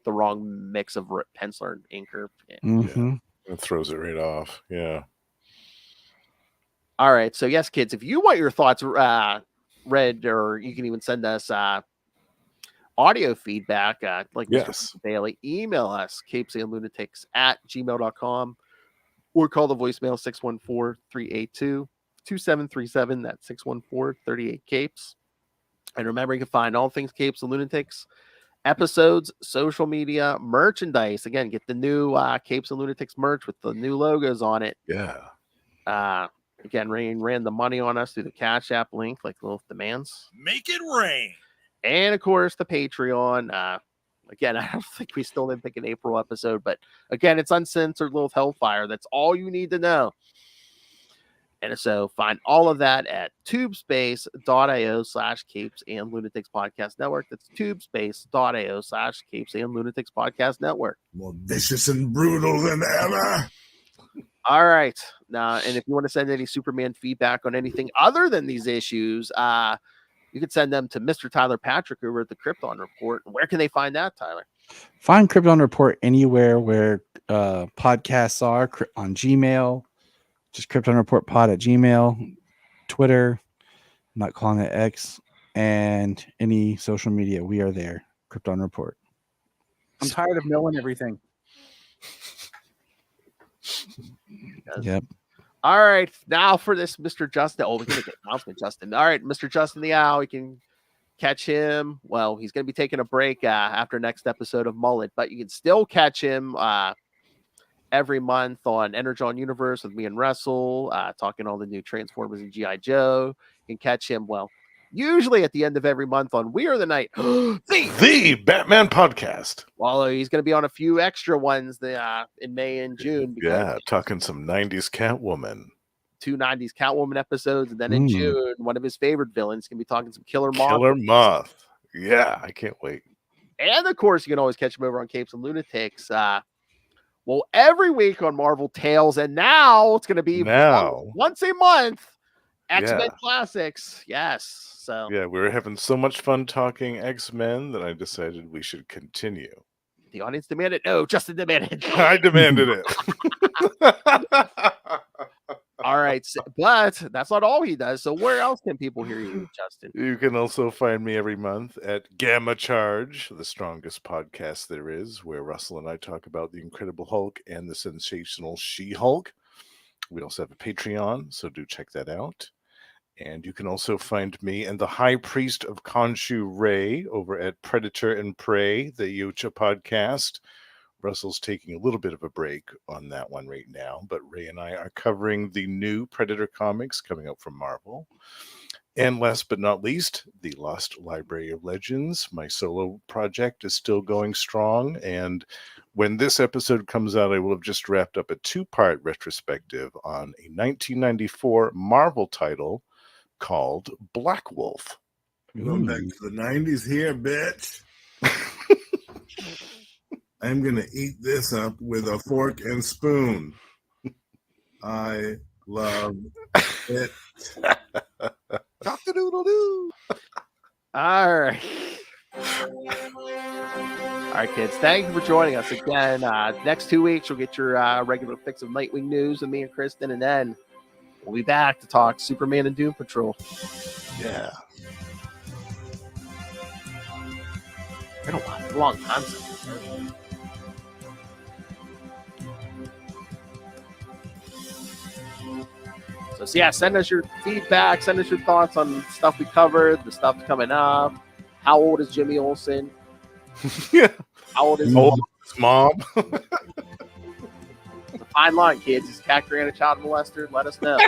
the wrong mix of penciler and inker. Mhm. It throws it right off. Yeah. All right. So, yes, kids, if you want your thoughts read, or you can even send us audio feedback, like Yes. Mr. Bailey, email us, CapesandLunatics@gmail.com, or call the voicemail 614-382-2737. That's 614-38-CAPES. And remember, you can find all things Capes and Lunatics, episodes, social media, merchandise. Again, get the new Capes and Lunatics merch with the new logos on it. Yeah. Again, Rain ran the money on us through the Cash App link, like Lilith demands. Make it rain. And of course, the Patreon. Again, I don't think we still didn't pick an April episode, but again, it's uncensored Lilith Hellfire. That's all you need to know. And so find all of that at tubespace.io/Capes and Lunatics Podcast Network. That's tubespace.io/Capes and Lunatics Podcast Network. More vicious and brutal than ever. All right. Now, and if you want to send any Superman feedback on anything other than these issues, you can send them to Mr. Tyler Patrick over at the Krypton Report. Where can they find that, Tyler? Find Krypton Report anywhere where podcasts are, on Gmail. Just Krypton Report Pod at Gmail, Twitter, I'm not calling it X, and any social media. We are there. Krypton Report. I'm tired of knowing everything. Yep. All right. Now for this, Mr. Justin. Oh, we're going to get an announcement, Justin. All right. Mr. Justin the Owl. You can catch him. Well, he's going to be taking a break after next episode of Mullet, but you can still catch him every month on Energon Universe with me and Russell, talking all the new Transformers and G.I. Joe. You can catch him, well, usually at the end of every month on We Are the Night. The Batman Podcast. Well, he's going to be on a few extra ones in May and June. Yeah, talking some 90s Catwoman. 2 90s Catwoman episodes. And then in June, one of his favorite villains can be talking some Killer Moth. Killer Moth. Yeah, I can't wait. And, of course, you can always catch him over on Capes and Lunatics. Well, every week on Marvel Tales, and now it's going to be once a month, X-Men Classics. Yes. So yeah, we were having so much fun talking X-Men that I decided we should continue. The audience demanded. No, Justin demanded. I demanded it. All right, but that's not all he does. So where else can people hear you, Justin? You can also find me every month at Gamma Charge, the strongest podcast there is, where Russell and I talk about the Incredible Hulk and the sensational She-Hulk. We also have a Patreon, so do check that out. And you can also find me and the High Priest of Khonshu, Ray, over at Predator and Prey, the Yucha podcast. Russell's taking a little bit of a break on that one right now, but Ray and I are covering the new Predator comics coming out from Marvel. And last but not least, the Lost Library of Legends. My solo project is still going strong, and when this episode comes out, I will have just wrapped up a 2-part retrospective on a 1994 Marvel title called Black Wolf. Going back to the 90s here, bitch. I'm going to eat this up with a fork and spoon. I love it. Cock-a-doodle-doo. All right. All right, kids. Thank you for joining us again. Next 2 weeks, you'll get your regular fix of Nightwing news with me and Kristen, and then we'll be back to talk Superman and Doom Patrol. Yeah. Been a long time since. So yeah, send us your feedback. Send us your thoughts on stuff we covered, the stuff coming up. How old is Jimmy Olsen? Yeah. How old is Old mom. It's a fine line, kids. Is Cat Grant a child molester? Let us know.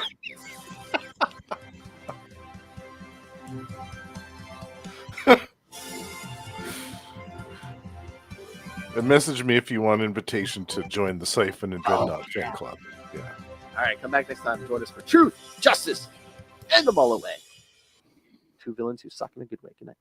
And message me if you want an invitation to join the Psi-Phon and Dreadnaught fan club. Yeah. All right, come back next time. Join us for truth, justice, and the Mullet Way. Two villains who suck in a good way. Good night.